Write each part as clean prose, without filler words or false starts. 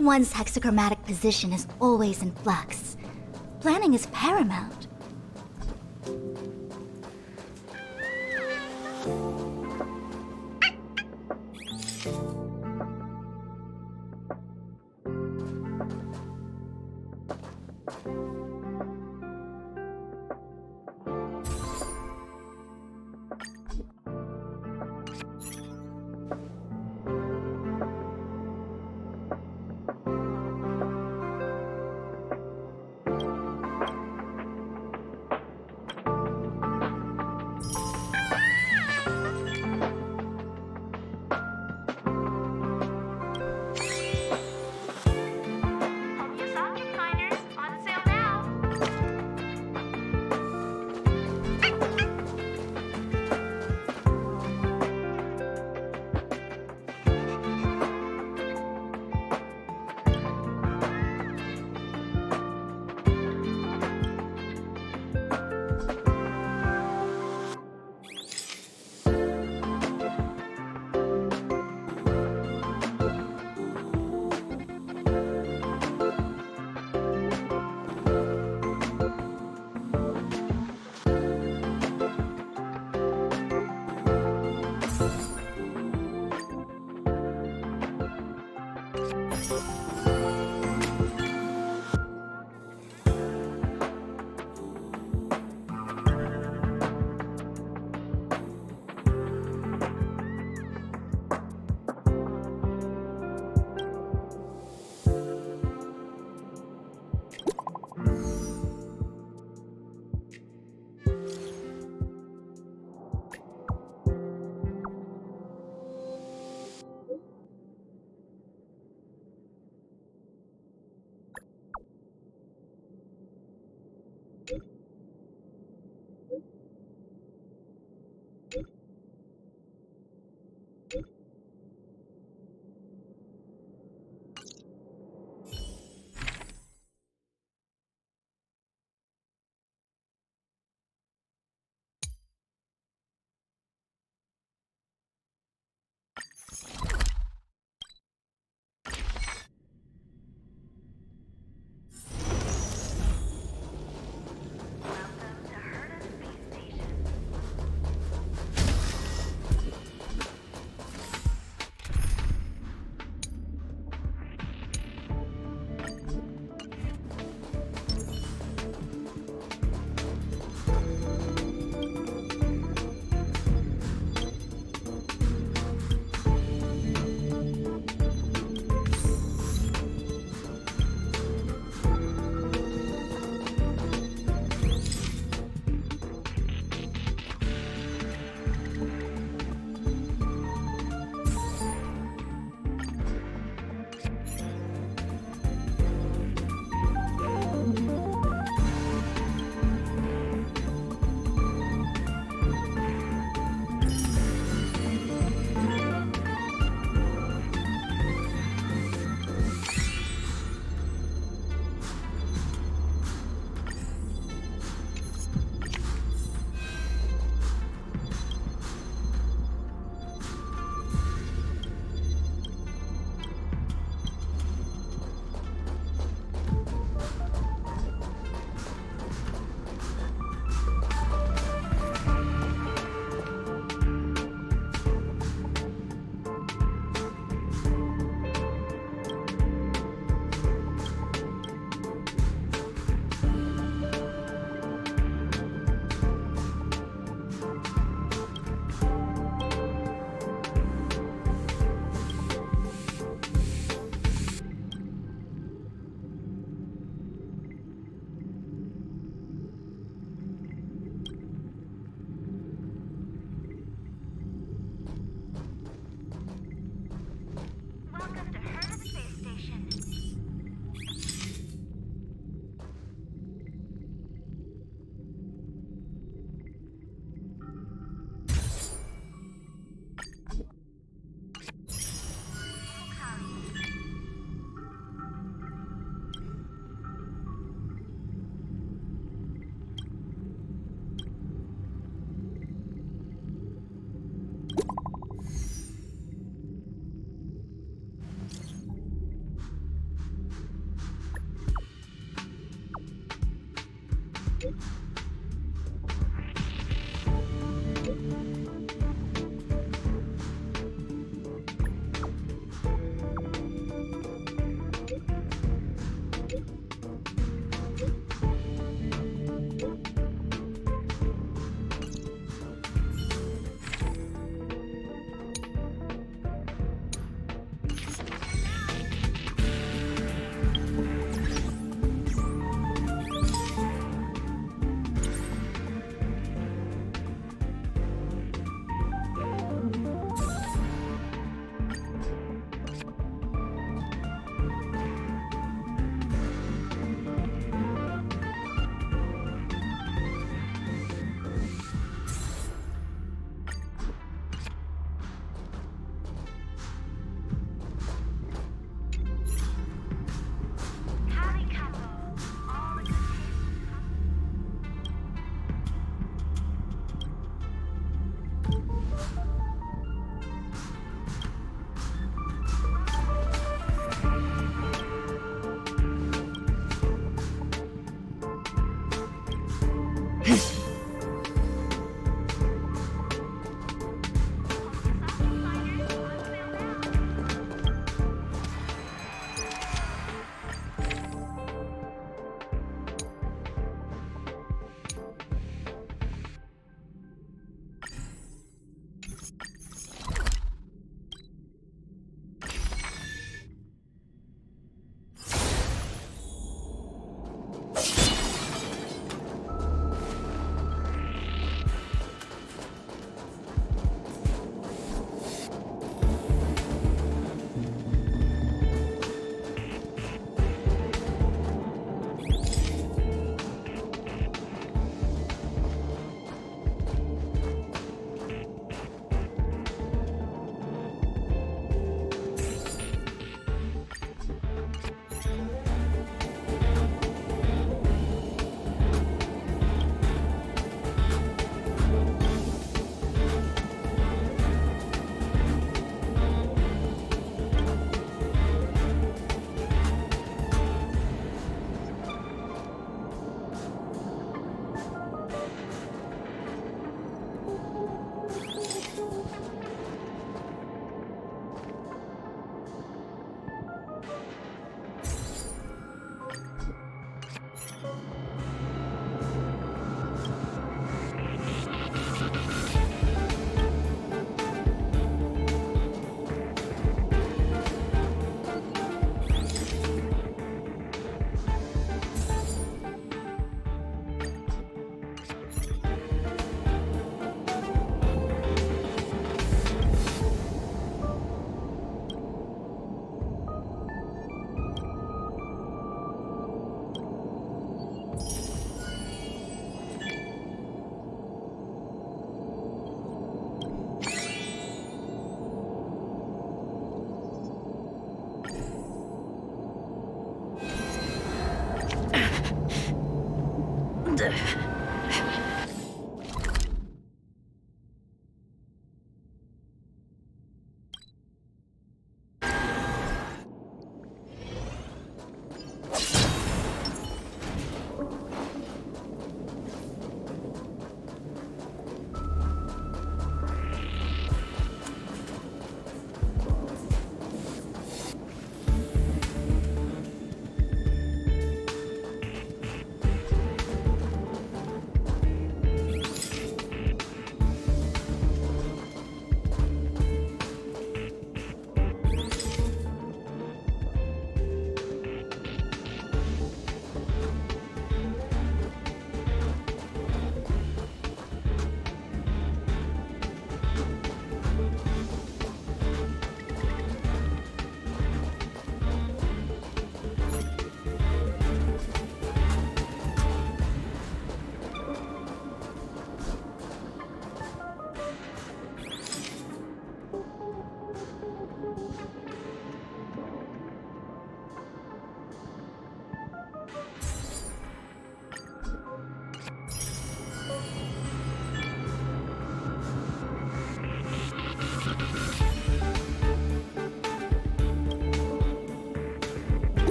One's hexachromatic position is always in flux. Planning is paramount.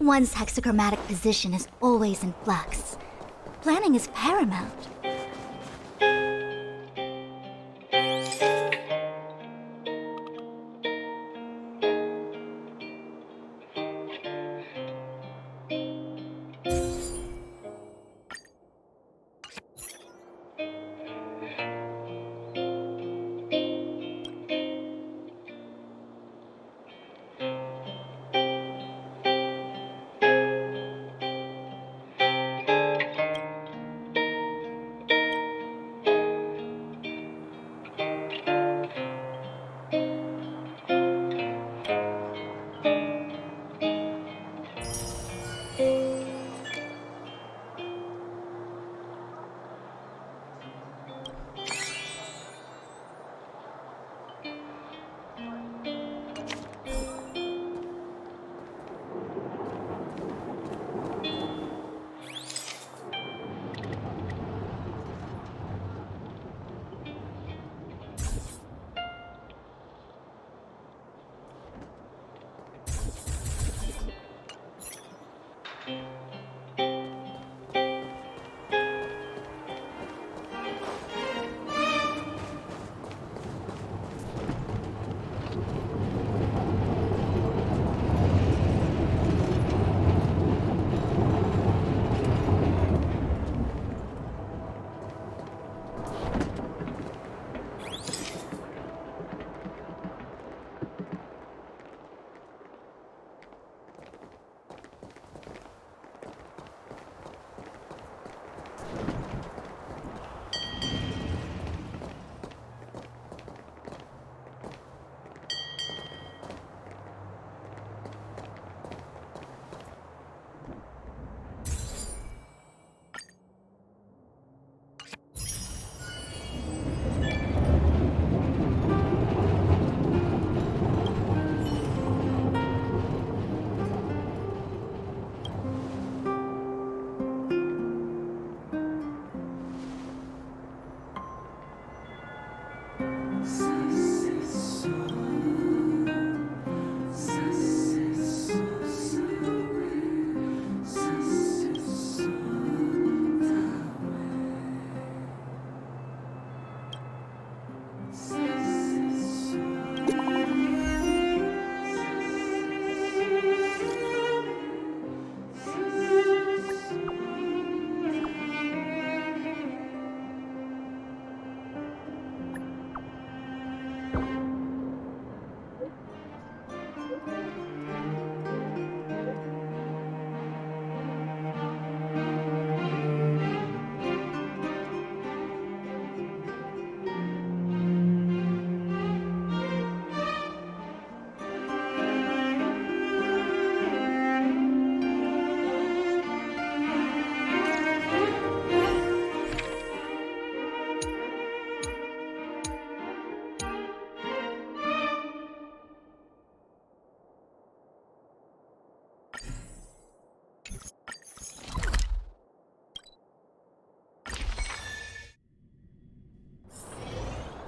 One's hexachromatic position is always in flux. Planning is paramount.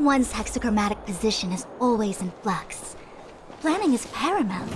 One's hexachromatic position is always in flux. Planning is paramount.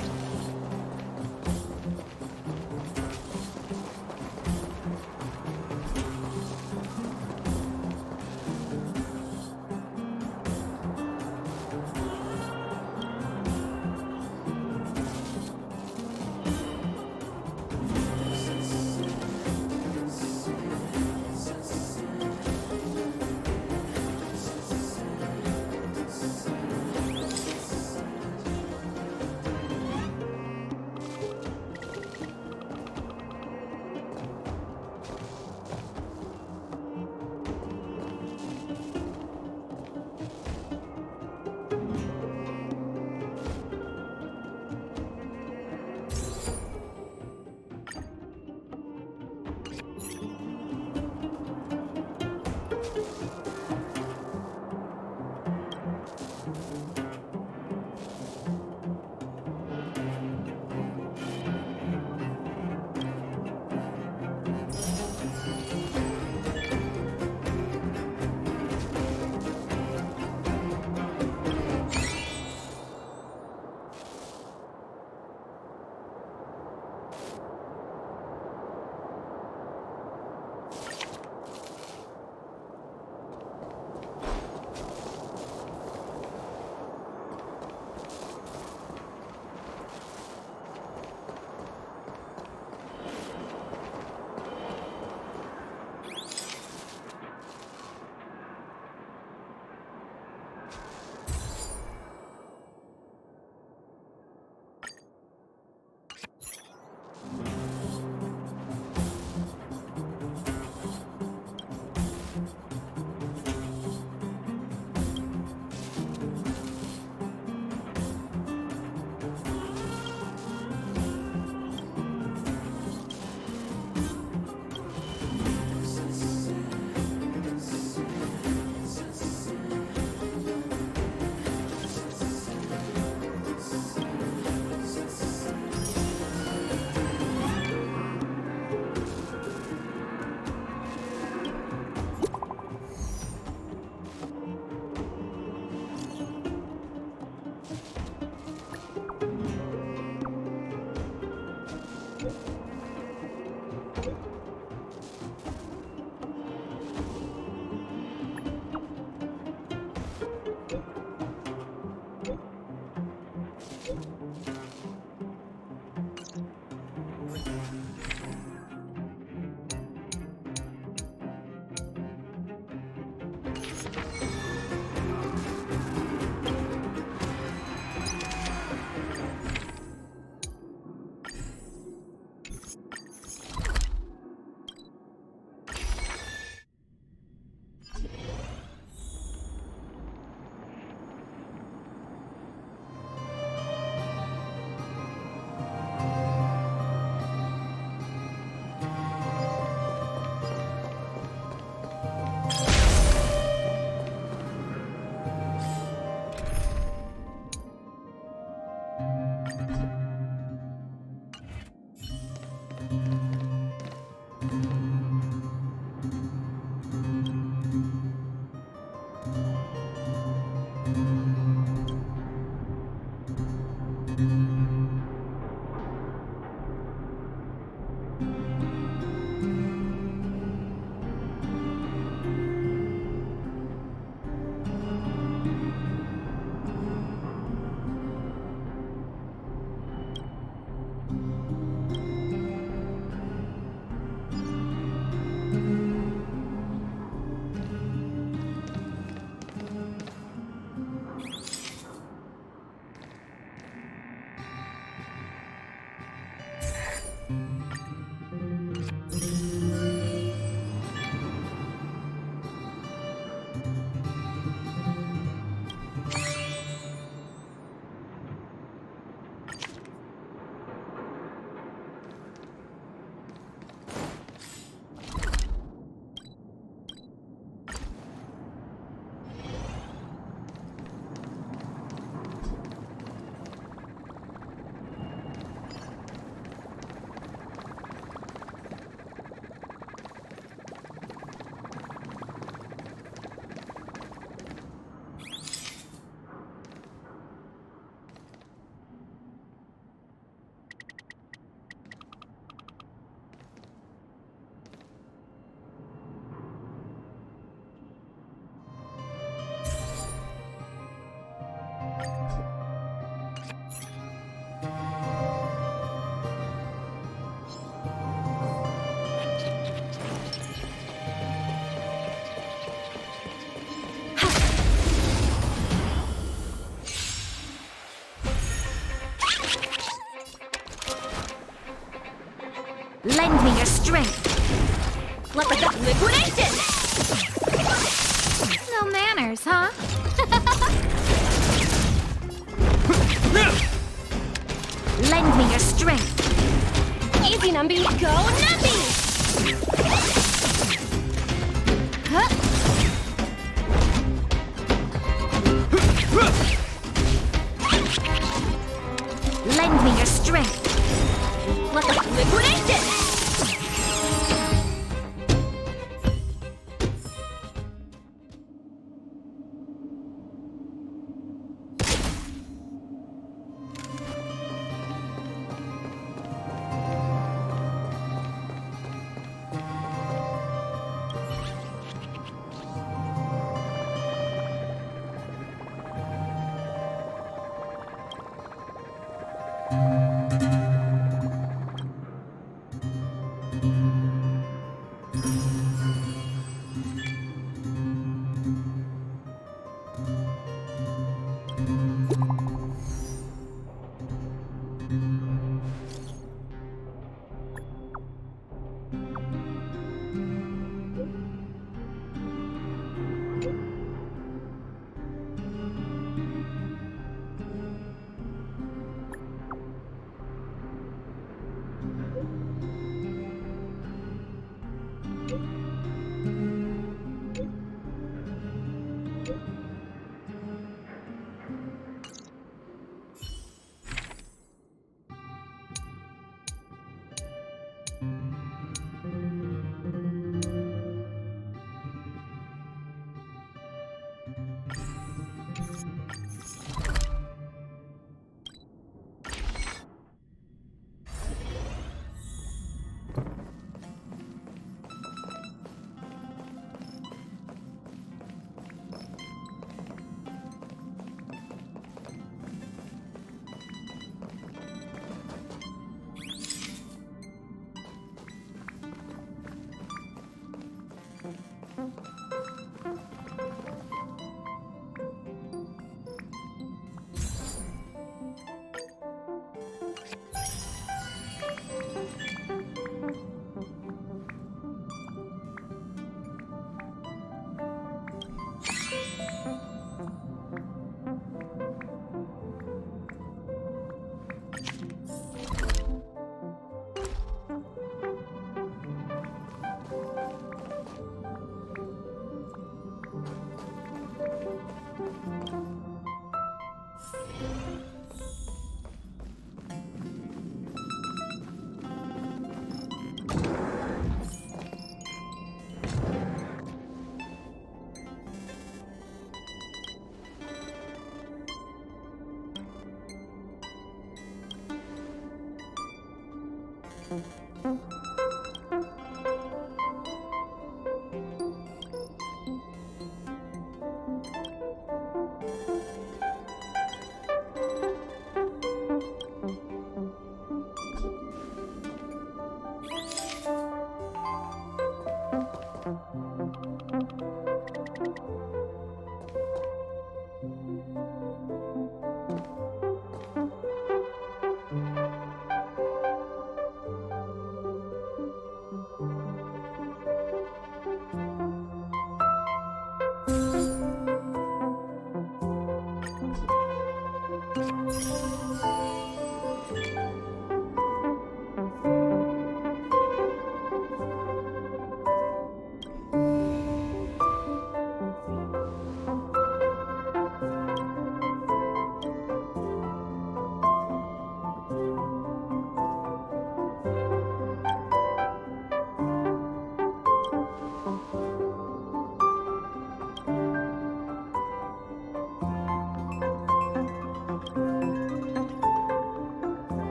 Lend me your strength. Let the liquidation! No manners, huh? Lend me your strength. Easy, Numby! Go, Numby! Huh? Lend me your strength. Let the liquidation!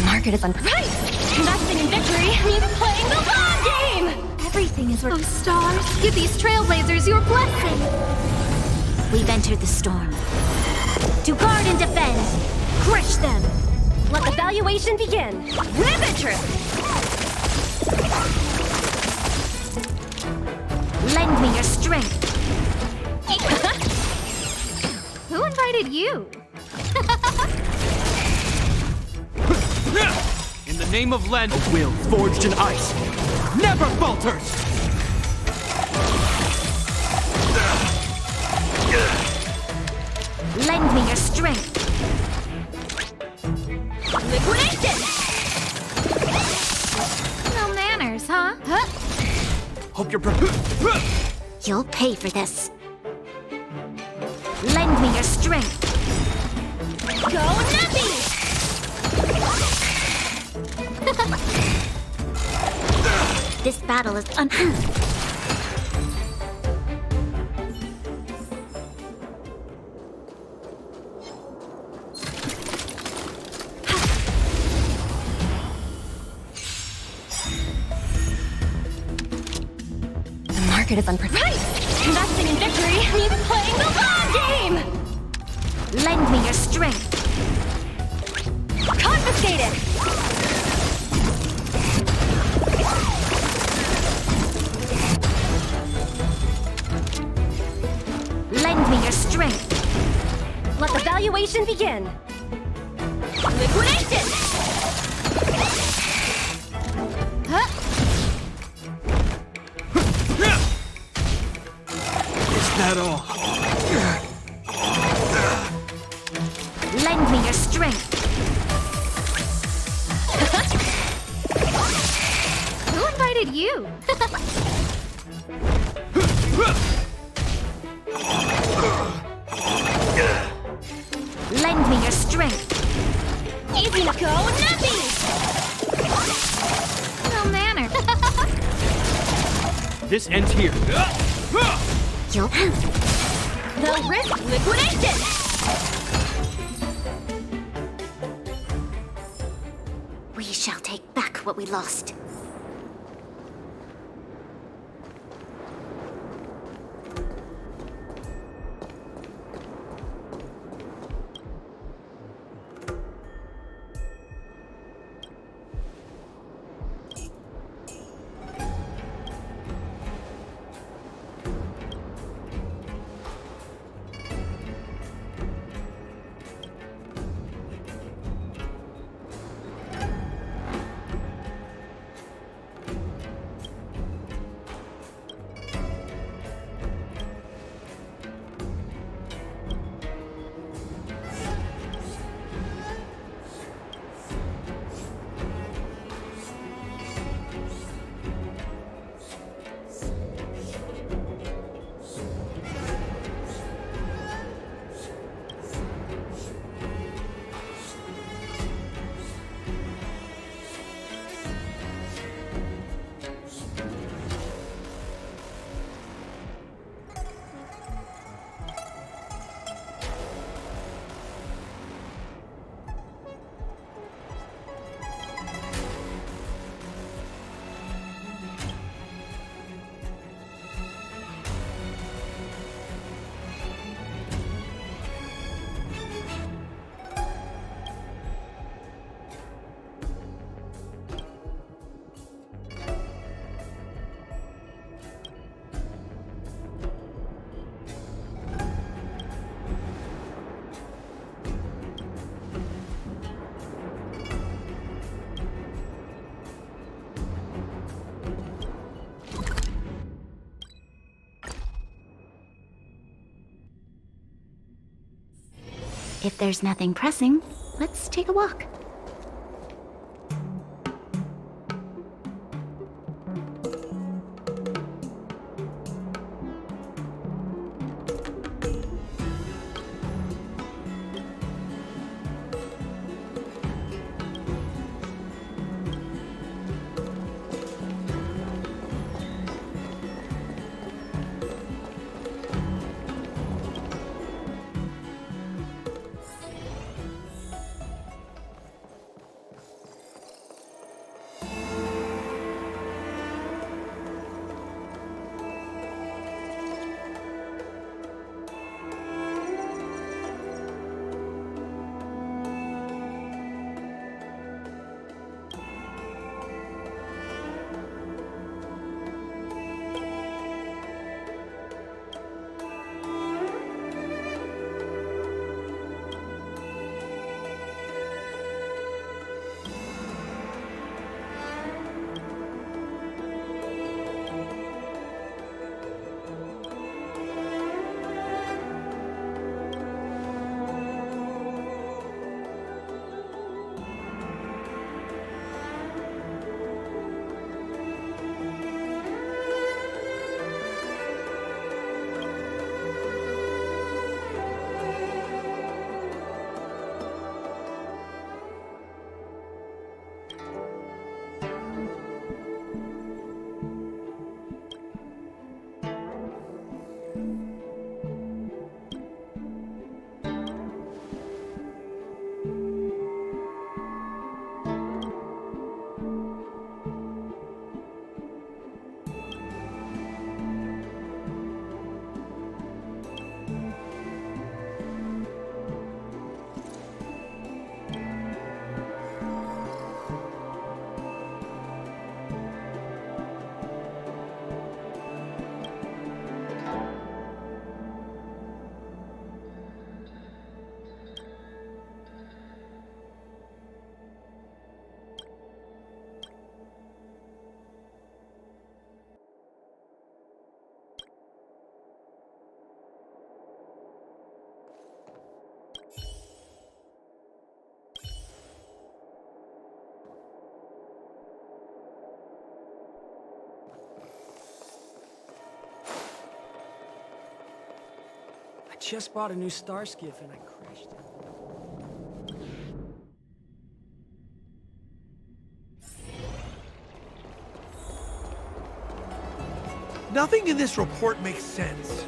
Market is right! Investing in victory means playing the long game! Everything is Oh, stars, give these trailblazers your blessing! We've entered the storm. To guard and defend! Crush them! Let the valuation begin! Rampant trip! Lend me your strength! Who invited you? In the name of Len, a will forged in ice never falters! Lend me your strength! Liquidation! No manners, huh? Hope you're prepared. You'll pay for this. Lend me your strength! Go Nappy! This battle is The market is unpredictable. Right! Investing in victory means playing the long game! Lend me your strength! Confiscated! Lend me your strength! Let the valuation begin! Liquidation! Is that all? Lend me your strength! Who invited you? Lend me your strength! Easy now! Go Nappy! No manner. This ends here. You'll The risk liquidation! We shall take back what we lost. If there's nothing pressing, let's take a walk. I just bought a new star skiff and I crashed it. Nothing in this report makes sense.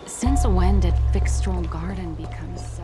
Since when did Fixstral Garden become so...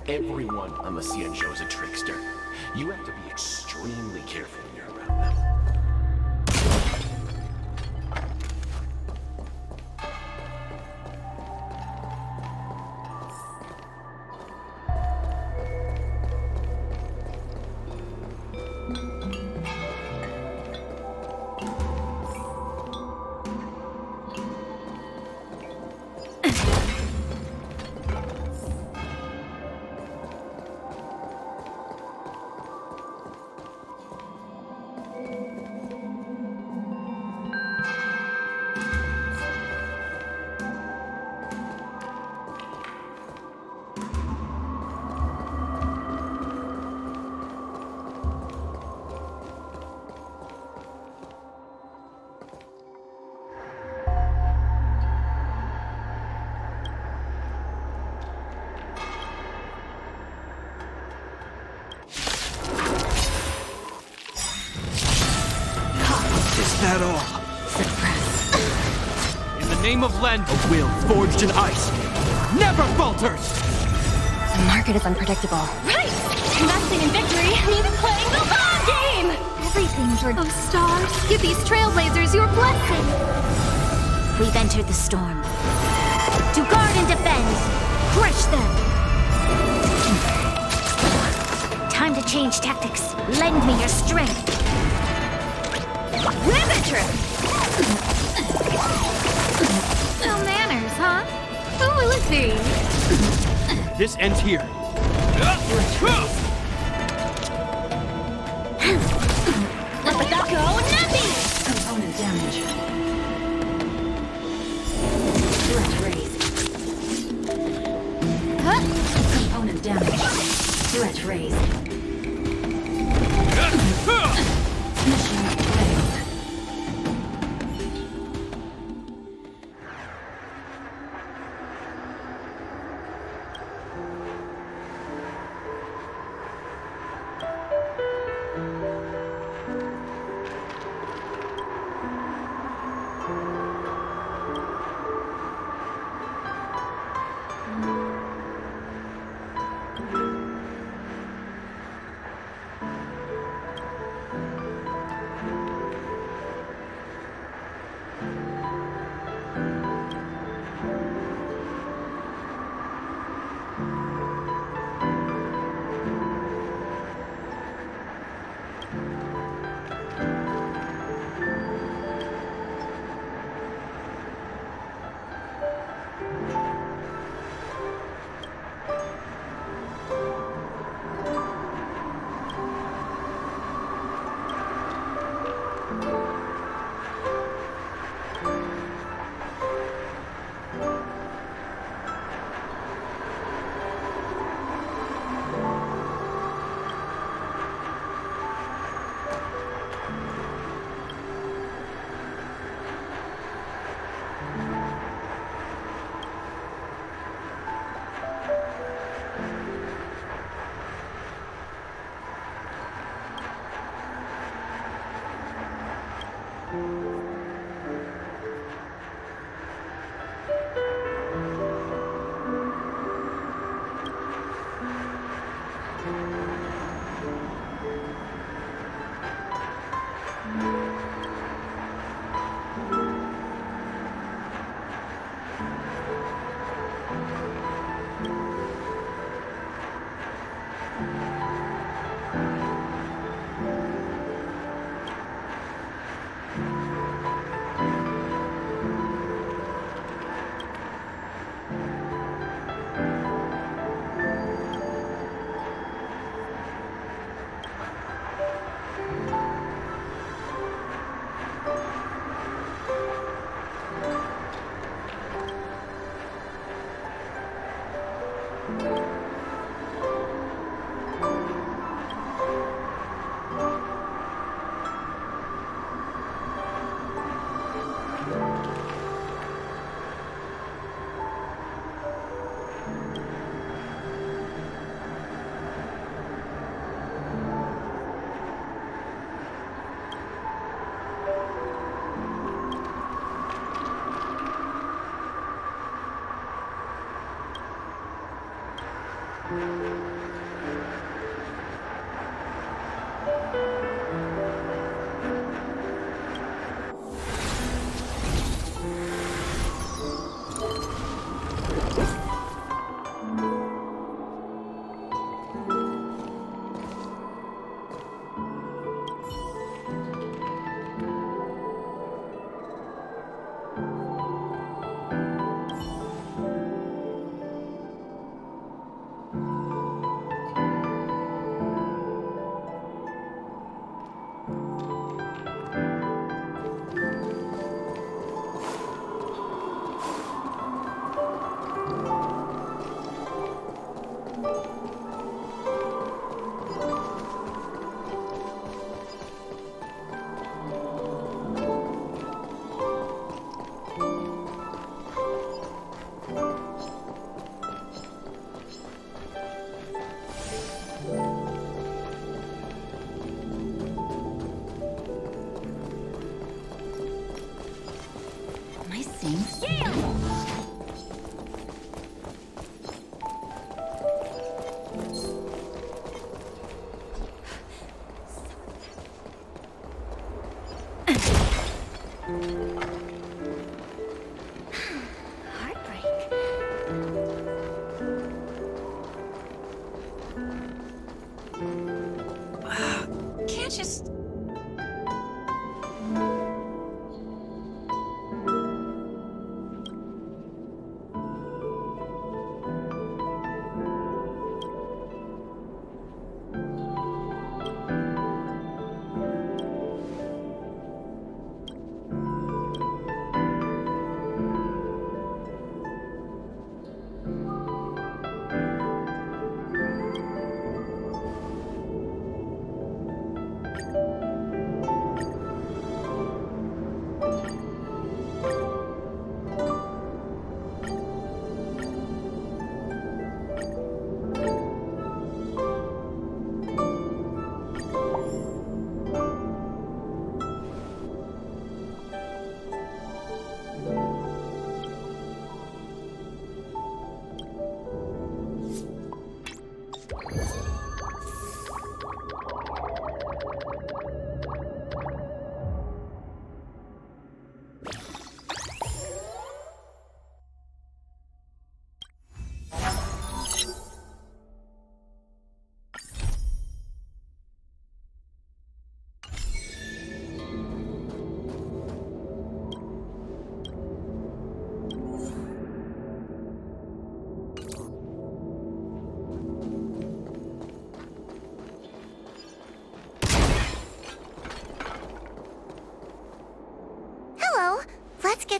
Everyone on the CN show is a trickster. You have to be extremely careful when you're around them. Is that all? In the name of Len, a will forged in ice never falters! The market is unpredictable. Right! Investing in victory means playing the long game! Everything's Oh, stars, give these trailblazers your blessing. We've entered the storm. To guard and defend! Crush them! Time to change tactics. Lend me your strength. Riveter! No manners, huh? Who will it be? This ends here. Let that go, nothing! Component damage. Threat raised. Component damage. Threat raised. Mission failed.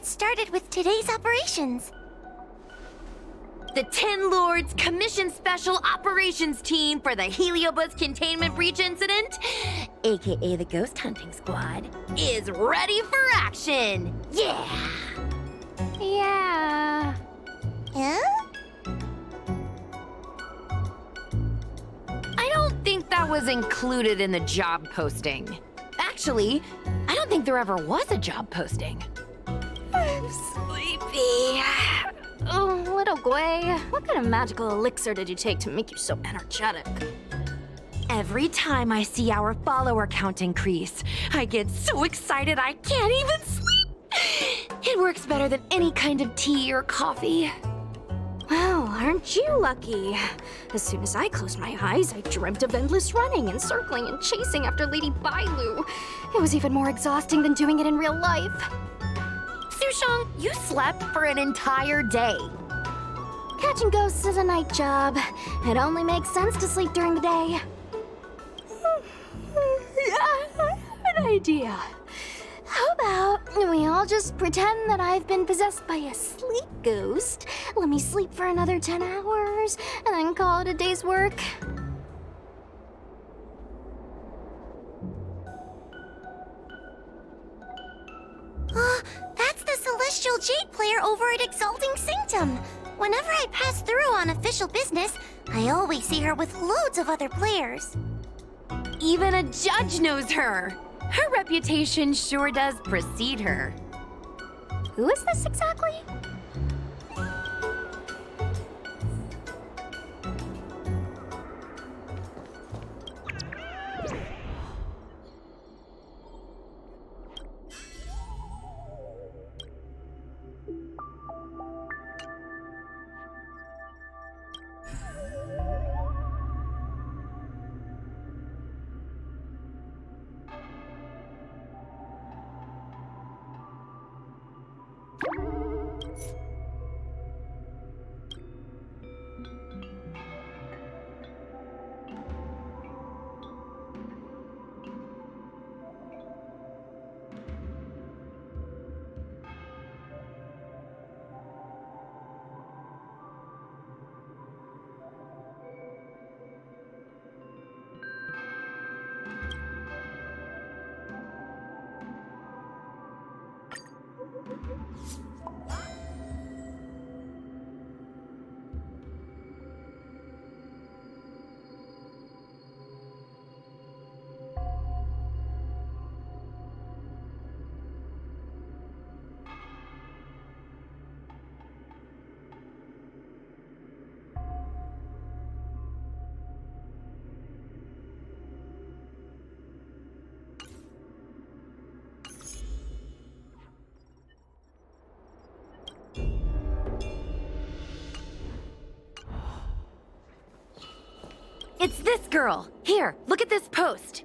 get started with today's operations. The Tin Lords Commission Special Operations Team for the Heliobus Containment Breach Incident, aka the Ghost Hunting Squad, is ready for action! Yeah! Yeah. Huh? I don't think that was included in the job posting. Actually, I don't think there ever was a job posting. I'm sleepy. Oh, little Gwei, what kind of magical elixir did you take to make you so energetic? Every time I see our follower count increase, I get so excited I can't even sleep. It works better than any kind of tea or coffee. Well, aren't you lucky? As soon as I closed my eyes, I dreamt of endless running and circling and chasing after Lady Bailu. It was even more exhausting than doing it in real life. Sushang, you slept for an entire day. Catching ghosts is a night job. It only makes sense to sleep during the day. I have an idea. How about we all just pretend that I've been possessed by a sleep ghost? Let me sleep for another 10 hours, and then call it a day's work. That's the Celestial Jade player over at Exalting Sanctum. Whenever I pass through on official business, I always see her with loads of other players. Even a judge knows her. Her reputation sure does precede her. Who is this exactly? It's this girl. Here, look at this post.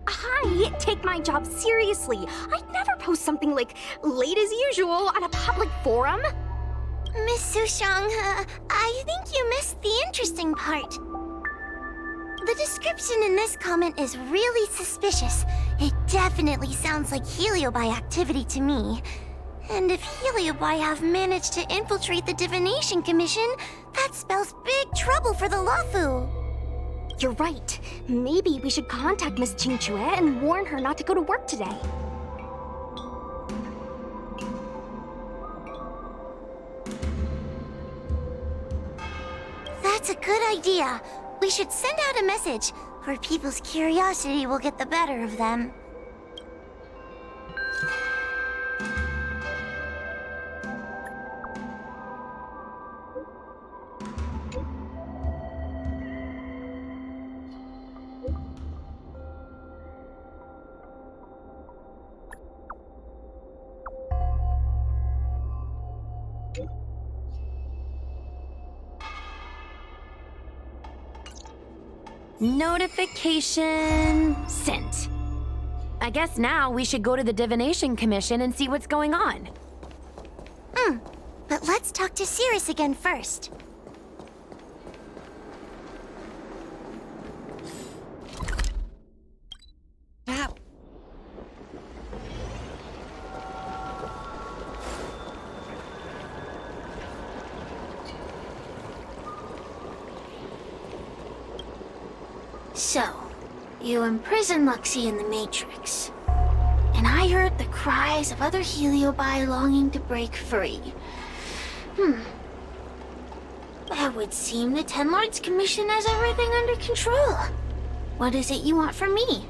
Hi, take my job seriously. I'd never post something like late as usual on a public forum. Miss Sushang, I think you missed the interesting part. The description in this comment is really suspicious. It definitely sounds like Heliobi activity to me. And if Heliobi have managed to infiltrate the Divination Commission, that spells big trouble for the Luofu. You're right. Maybe we should contact Miss Qingchue and warn her not to go to work today. That's a good idea. We should send out a message, or people's curiosity will get the better of them. Notification sent. I guess now we should go to the Divination Commission and see what's going on. But let's talk to Cirrus again first. So, you imprisoned Luxie in the Matrix. And I heard the cries of other Heliobi longing to break free. It would seem the Ten Lords Commission has everything under control. What is it you want from me?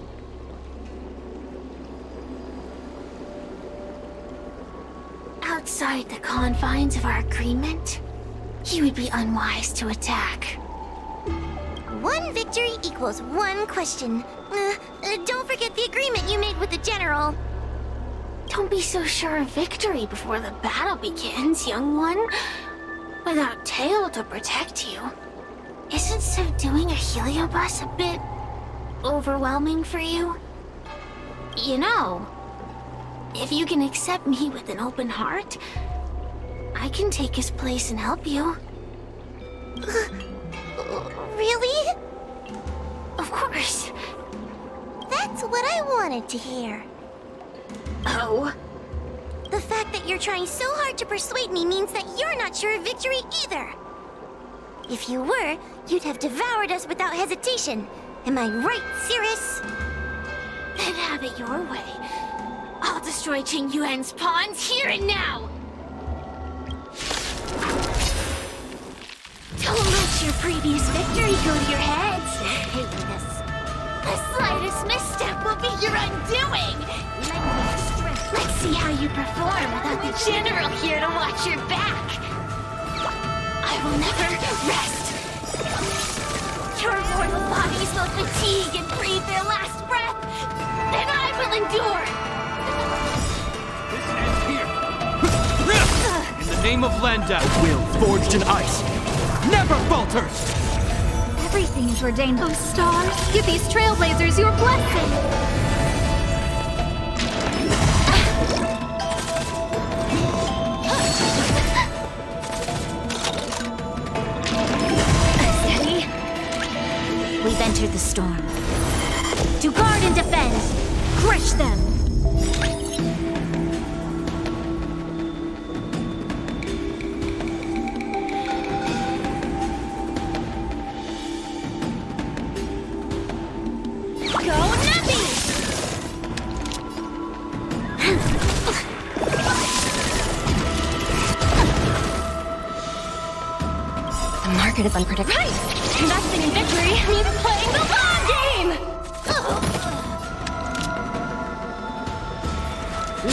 Outside the confines of our agreement, he would be unwise to attack. One victory equals one question. Don't forget the agreement you made with the General. Don't be so sure of victory before the battle begins, young one. Without Tail to protect you, isn't subduing a Heliobus a bit overwhelming for you? You know, if you can accept me with an open heart, I can take his place and help you. Really? Of course. That's what I wanted to hear. Oh? The fact that you're trying so hard to persuade me means that you're not sure of victory either. If you were, you'd have devoured us without hesitation. Am I right, Cirrus? Then have it your way. I'll destroy Qing Yuan's pawns here and now! Don't let your previous victory go to your heads. Okay with this. The slightest misstep will be your undoing. Let's see how you perform without the General here to watch your back. I will never rest. Your mortal bodies will fatigue and breathe their last breath. Then I will endure. This ends here. In the name of Lenda, will forged in ice never falters. Everything is ordained. Oh, stars, give these trailblazers your blessing. We've entered the storm. To guard and defend! Crush them! Go Nappy! The market is unpredictable. Right! Investing in victory means playing the long game!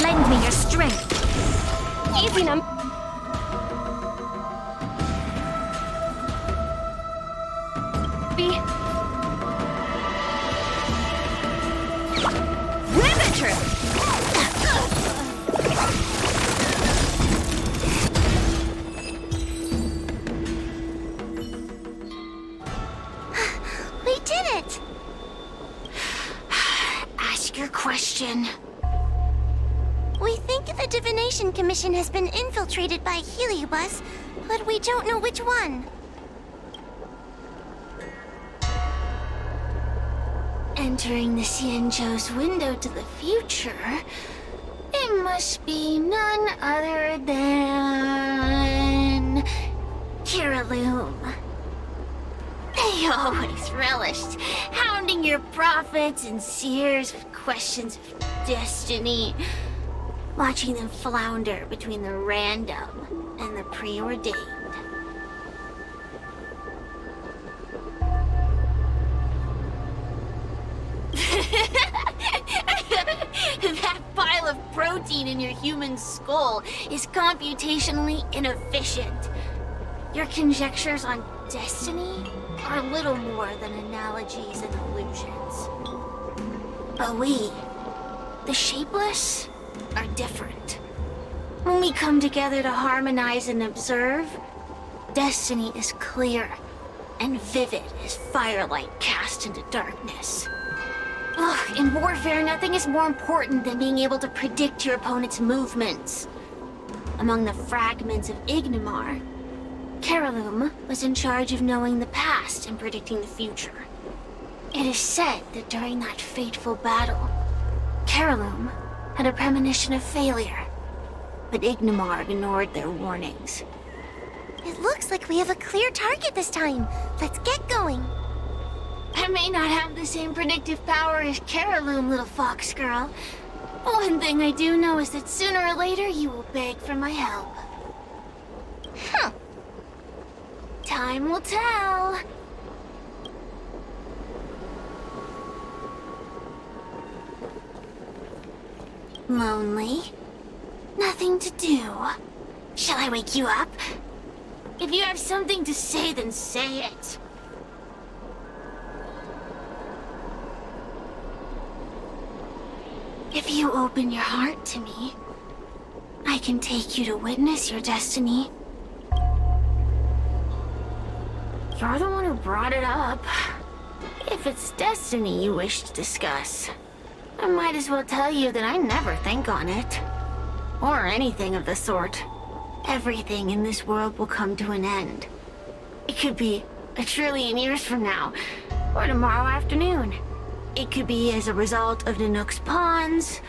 Lend me your strength! Easy num. We did it! Ask your question. We think the Divination Commission has been infiltrated by Heliobus, but we don't know which one. Entering the Xianzhou's window to the future, it must be none other than Kiraloom. They always relished hounding your prophets and seers with questions of destiny, watching them flounder between the random and the preordained. That pile of protein in your human skull is computationally inefficient. Your conjectures on destiny are little more than analogies and illusions. But we, the Shapeless, are different. When we come together to harmonize and observe, destiny is clear and vivid as firelight cast into darkness. Ugh, in warfare, nothing is more important than being able to predict your opponent's movements. Among the fragments of Ignimar, Carolum was in charge of knowing the past and predicting the future. It is said that during that fateful battle, Carolum had a premonition of failure, but Ignimar ignored their warnings. It looks like we have a clear target this time. Let's get going. I may not have the same predictive power as Carolum, little fox girl. One thing I do know is that sooner or later you will beg for my help. Huh. Time will tell. Lonely? Nothing to do. Shall I wake you up? If you have something to say, then say it. If you open your heart to me, I can take you to witness your destiny. You're the one who brought it up. If it's destiny you wish to discuss, I might as well tell you that I never think on it. Or anything of the sort. Everything in this world will come to an end. It could be 1 trillion years from now, or tomorrow afternoon. It could be as a result of Nanook's pawns,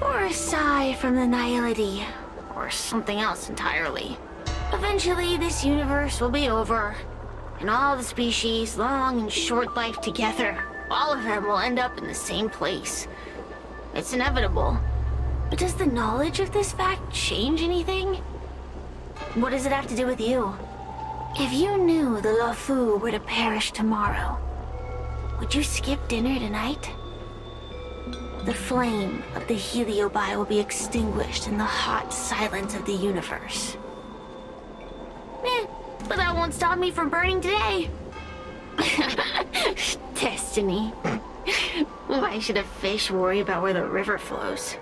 or a sigh from the Nihility, or something else entirely. Eventually, this universe will be over, and all the species, long and short life together, all of them will end up in the same place. It's inevitable. But does the knowledge of this fact change anything? What does it have to do with you? If you knew the Luofu were to perish tomorrow, would you skip dinner tonight? The flame of the Heliobi will be extinguished in the hot silence of the universe. But that won't stop me from burning today. Destiny. Why should a fish worry about where the river flows?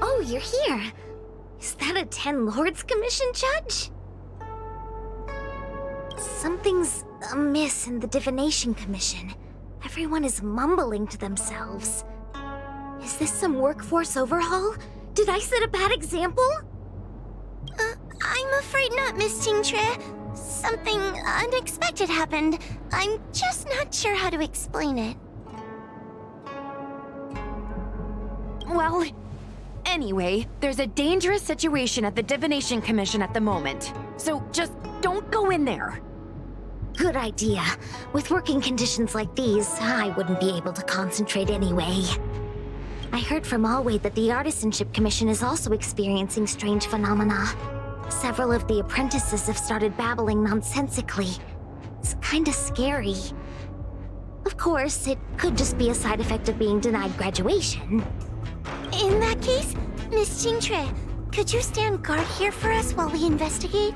Oh, you're here. Is that a 10 Lords Commission judge? Something's amiss in the Divination Commission. Everyone is mumbling to themselves. Is this some workforce overhaul? Did I set a bad example? I'm afraid not, Miss Qingtre. Something unexpected happened. I'm just not sure how to explain it. Well, anyway, there's a dangerous situation at the Divination Commission at the moment. So just don't go in there. Good idea. With working conditions like these, I wouldn't be able to concentrate anyway. I heard from Alway that the Artisanship Commission is also experiencing strange phenomena. Several of the apprentices have started babbling nonsensically. It's kinda scary. Of course, it could just be a side effect of being denied graduation. In that case, Miss Qingtre, could you stand guard here for us while we investigate?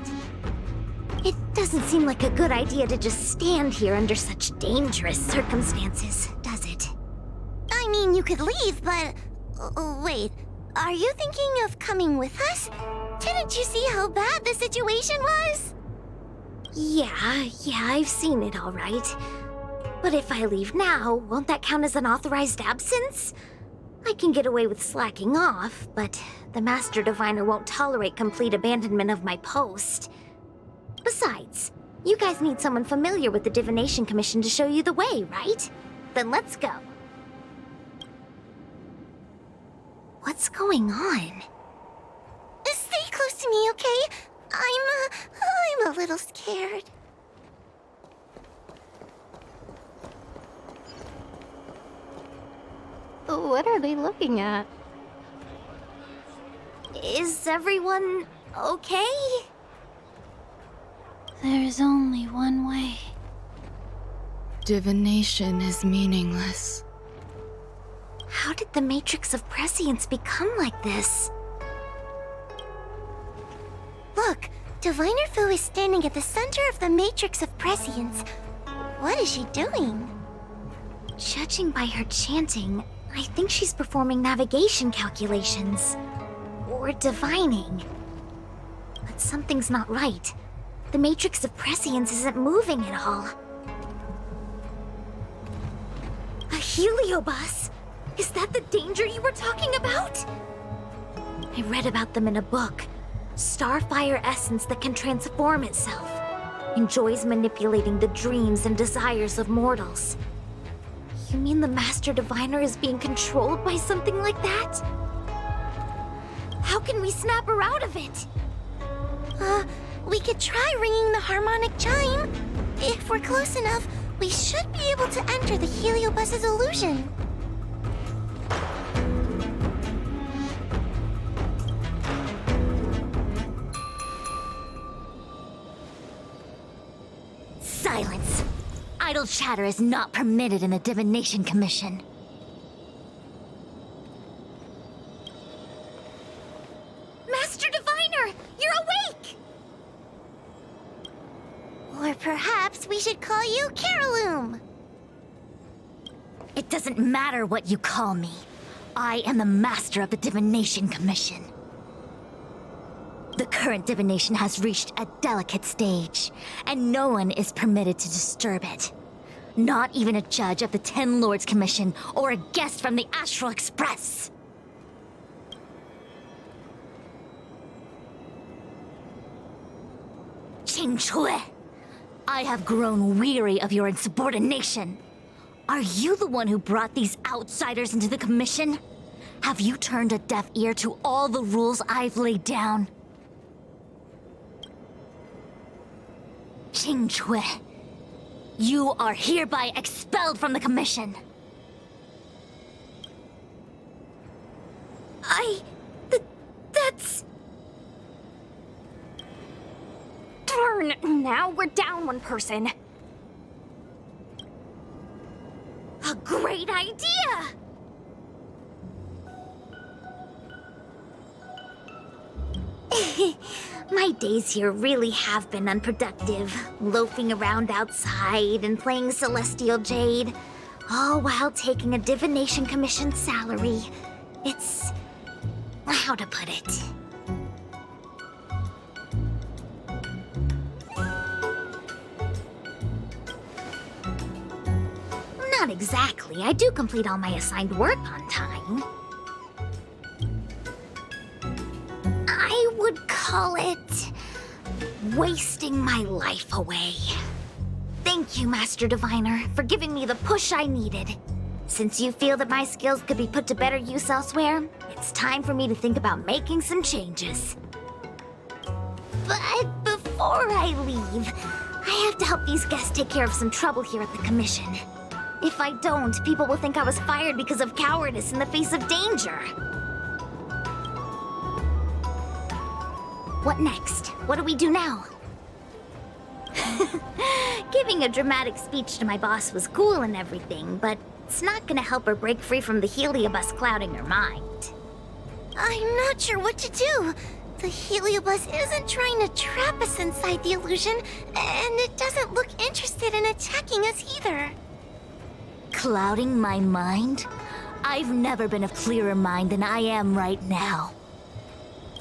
It doesn't seem like a good idea to just stand here under such dangerous circumstances, does it? I mean, you could leave, but... wait, are you thinking of coming with us? Didn't you see how bad the situation was? Yeah, I've seen it all right. But if I leave now, won't that count as an authorized absence? I can get away with slacking off, but the Master Diviner won't tolerate complete abandonment of my post. Besides, you guys need someone familiar with the Divination Commission to show you the way, right? Then let's go. What's going on? Stay close to me, okay? I'm a little scared. What are they looking at? Is everyone okay? There's only one way. Divination is meaningless. How did the Matrix of Prescience become like this? Look, Diviner Fu is standing at the center of the Matrix of Prescience. What is she doing? Judging by her chanting, I think she's performing navigation calculations. Or divining. But something's not right. The Matrix of Prescience isn't moving at all. A heliobus? Is that the danger you were talking about? I read about them in a book. Starfire essence that can transform itself. Enjoys manipulating the dreams and desires of mortals. You mean the Master Diviner is being controlled by something like that? How can we snap her out of it? We could try ringing the harmonic chime. If we're close enough, we should be able to enter the heliobus's illusion. Silence! Idle chatter is not permitted in the Divination Commission. Master Diviner! You're awake! Or perhaps we should call you Caroloom. It doesn't matter what you call me. I am the master of the Divination Commission. The current divination has reached a delicate stage, and no one is permitted to disturb it. Not even a judge of the Ten Lords Commission or a guest from the Astral Express. Qing Chui, I have grown weary of your insubordination. Are you the one who brought these outsiders into the commission? Have you turned a deaf ear to all the rules I've laid down? Qing Chui, you are hereby expelled from the commission. That's... Darn! Now we're down one person. A great idea! My days here really have been unproductive, loafing around outside and playing Celestial Jade, all while taking a Divination Commission salary. It's... how to put it? Not exactly. I do complete all my assigned work on time. I would call it... wasting my life away. Thank you, Master Diviner, for giving me the push I needed. Since you feel that my skills could be put to better use elsewhere, it's time for me to think about making some changes. But before I leave, I have to help these guests take care of some trouble here at the Commission. If I don't, people will think I was fired because of cowardice in the face of danger. What next? What do we do now? Giving a dramatic speech to my boss was cool and everything, but it's not gonna help her break free from the heliobus clouding her mind. I'm not sure what to do. The heliobus isn't trying to trap us inside the illusion, and it doesn't look interested in attacking us either. Clouding my mind? I've never been of clearer mind than I am right now.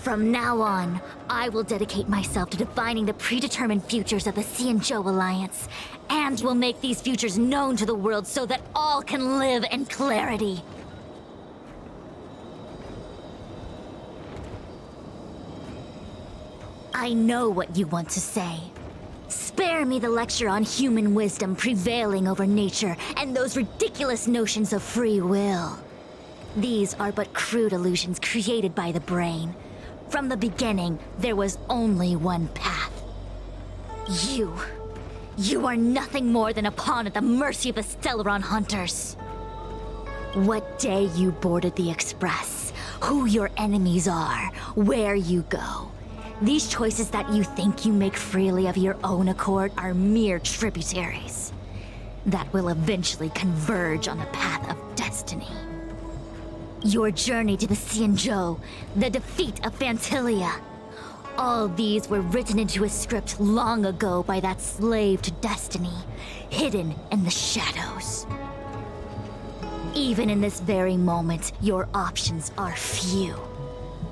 From now on, I will dedicate myself to defining the predetermined futures of the Xianzhou Alliance, and will make these futures known to the world so that all can live in clarity. I know what you want to say. Spare me the lecture on human wisdom prevailing over nature and those ridiculous notions of free will. These are but crude illusions created by the brain. From the beginning, there was only one path. You are nothing more than a pawn at the mercy of the Stellaron hunters. What day you boarded the Express, who your enemies are, where you go. These choices that you think you make freely of your own accord are mere tributaries that will eventually converge on the path of destiny. Your journey to the Xianzhou, the defeat of Fantilia, all these were written into a script long ago by that slave to destiny, hidden in the shadows. Even in this very moment, your options are few.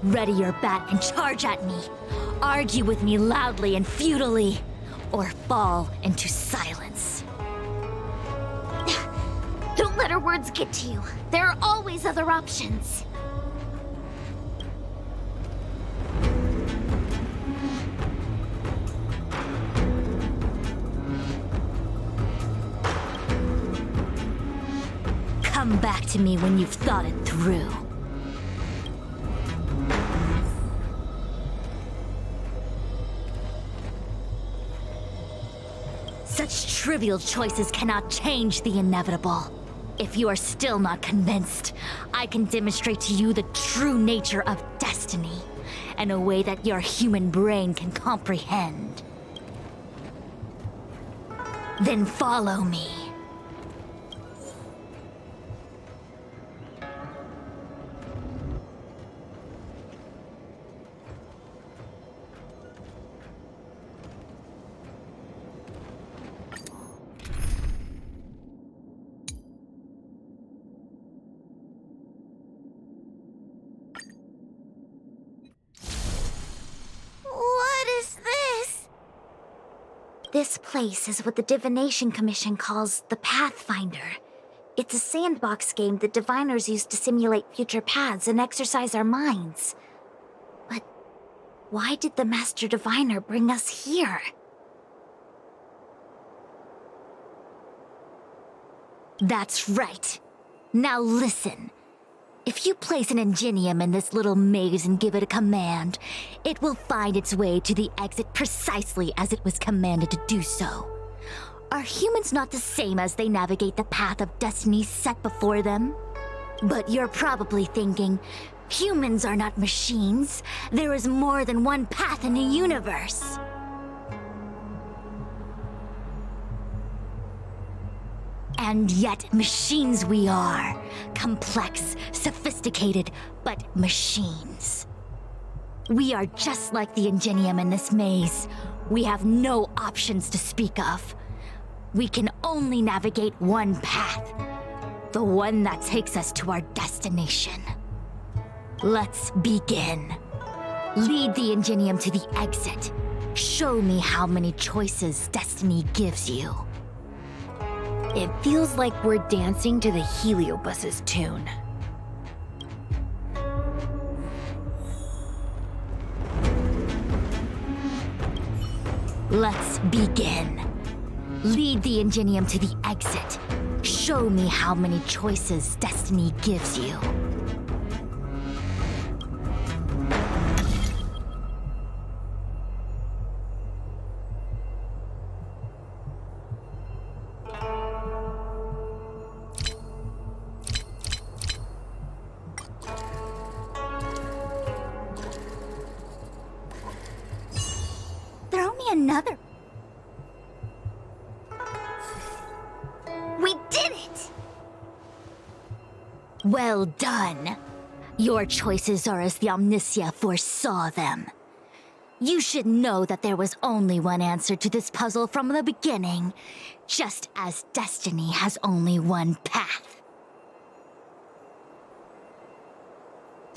Ready your bat and charge at me. Argue with me loudly and futilely, or fall into silence. Don't let her words get to you. There are always other options. Come back to me when you've thought it through. Such trivial choices cannot change the inevitable. If you are still not convinced, I can demonstrate to you the true nature of destiny in a way that your human brain can comprehend. Then follow me. What is this? This place is what the Divination Commission calls the Pathfinder. It's a sandbox game that diviners use to simulate future paths and exercise our minds. But why did the Master Diviner bring us here? That's right. Now listen. If you place an ingenium in this little maze and give it a command, it will find its way to the exit precisely as it was commanded to do so. Are humans not the same as they navigate the path of destiny set before them? But you're probably thinking, humans are not machines. There is more than one path in the universe. And yet, machines we are. Complex, sophisticated, but machines. We are just like the ingenium in this maze. We have no options to speak of. We can only navigate one path. The one that takes us to our destination. Let's begin. Lead the ingenium to the exit. Show me how many choices destiny gives you. It feels like we're dancing to the Heliobus's tune. Let's begin. Lead the ingenium to the exit. Show me how many choices destiny gives you. Throw me another. We did it! Well done. Your choices are as the Omnisia foresaw them. You should know that there was only one answer to this puzzle from the beginning, just as destiny has only one path.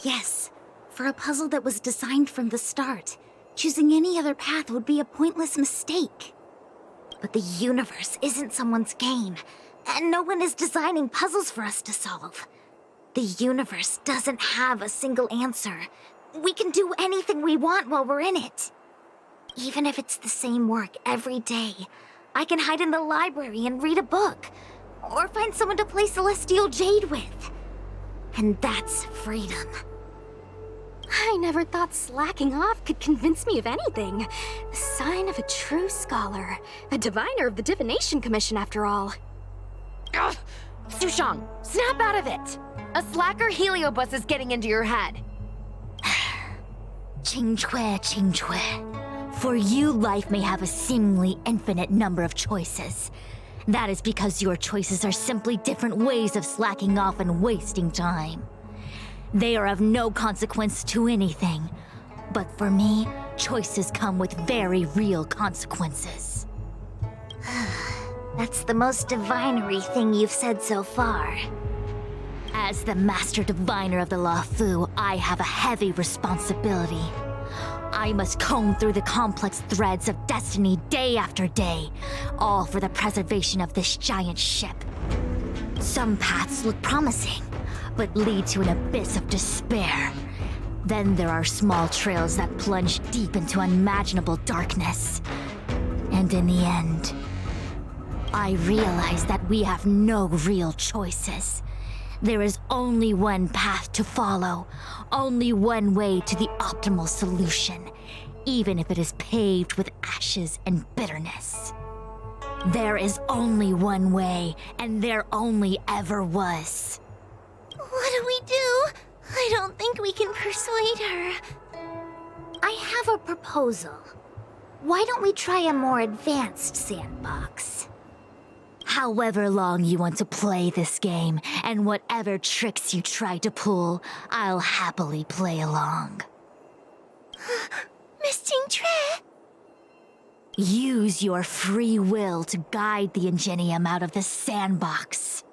Yes, for a puzzle that was designed from the start, choosing any other path would be a pointless mistake. But the universe isn't someone's game, and no one is designing puzzles for us to solve. The universe doesn't have a single answer. We can do anything we want while we're in it. Even if it's the same work every day, I can hide in the library and read a book, or find someone to play Celestial Jade with. And that's freedom. I never thought slacking off could convince me of anything. The sign of a true scholar. A diviner of the Divination Commission, after all. Ugh! Sushang, snap out of it! A slacker Heliobus is getting into your head. Qingque. For you, life may have a seemingly infinite number of choices. That is because your choices are simply different ways of slacking off and wasting time. They are of no consequence to anything. But for me, choices come with very real consequences. That's the most divinery thing you've said so far. As the Master Diviner of the Luofu, I have a heavy responsibility. I must comb through the complex threads of destiny day after day, all for the preservation of this giant ship. Some paths look promising, but lead to an abyss of despair. Then there are small trails that plunge deep into unimaginable darkness. And in the end, I realize that we have no real choices. There is only one path to follow, only one way to the optimal solution, even if it is paved with ashes and bitterness. There is only one way, and there only ever was. What do we do? I don't think we can persuade her. I have a proposal. Why don't we try a more advanced sandbox? However long you want to play this game, and whatever tricks you try to pull, I'll happily play along. Miss Qingque? Use your free will to guide the Ingenium out of the sandbox.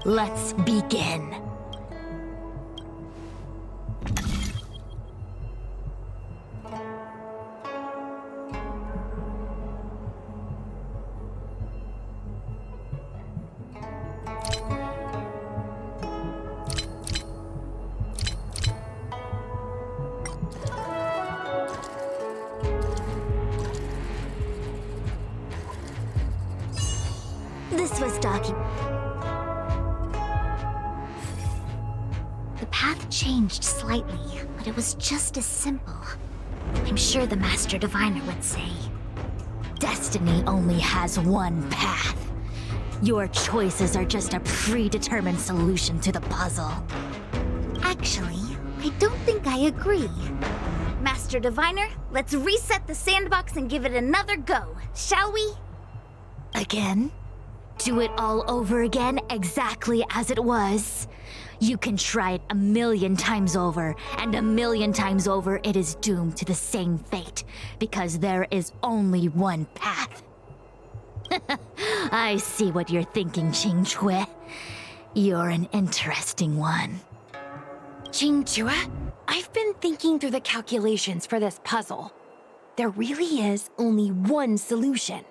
Let's begin. This was The path changed slightly, but it was just as simple. I'm sure the Master Diviner would say. Destiny only has one path. Your choices are just a predetermined solution to the puzzle. Actually, I don't think I agree. Master Diviner, let's reset the sandbox and give it another go, shall we? Again? Do it all over again exactly as it was? You can try it 1,000,000 times over, and 1,000,000 times over it is doomed to the same fate, because there is only one path. I see what you're thinking, Qingque. You're an interesting one. Qingque, I've been thinking through the calculations for this puzzle. There really is only one solution.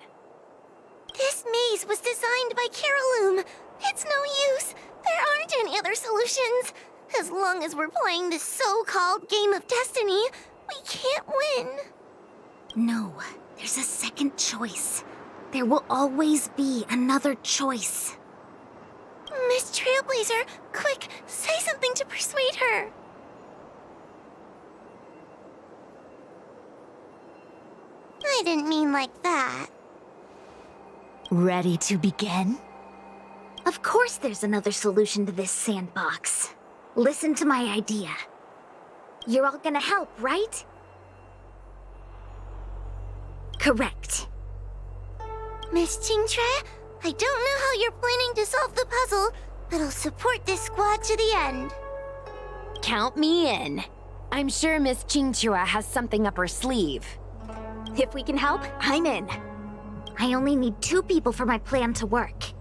This maze was designed by Caroloom. It's no use. There aren't any other solutions. As long as we're playing this so-called game of destiny, we can't win. No, there's a second choice. There will always be another choice. Miss Trailblazer, quick, say something to persuade her. I didn't mean like that. Ready to begin? Of course there's another solution to this sandbox. Listen to my idea. You're all gonna help, right? Correct. Miss Qingque, I don't know how you're planning to solve the puzzle, but I'll support this squad to the end. Count me in. I'm sure Miss Qingque has something up her sleeve. If we can help, I'm in. I only need 2 people for my plan to work.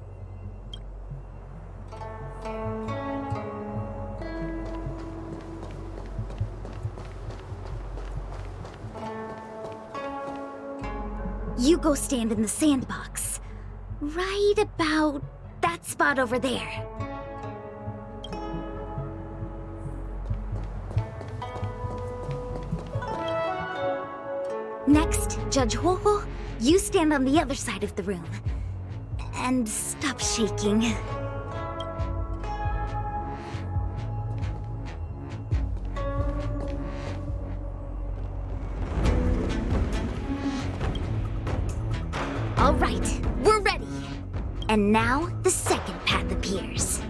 You go stand in the sandbox. Right about that spot over there. Next, Judge Huohuo, you stand on the other side of the room. And stop shaking. All right, we're ready. And now, the second path appears.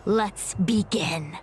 Let's begin.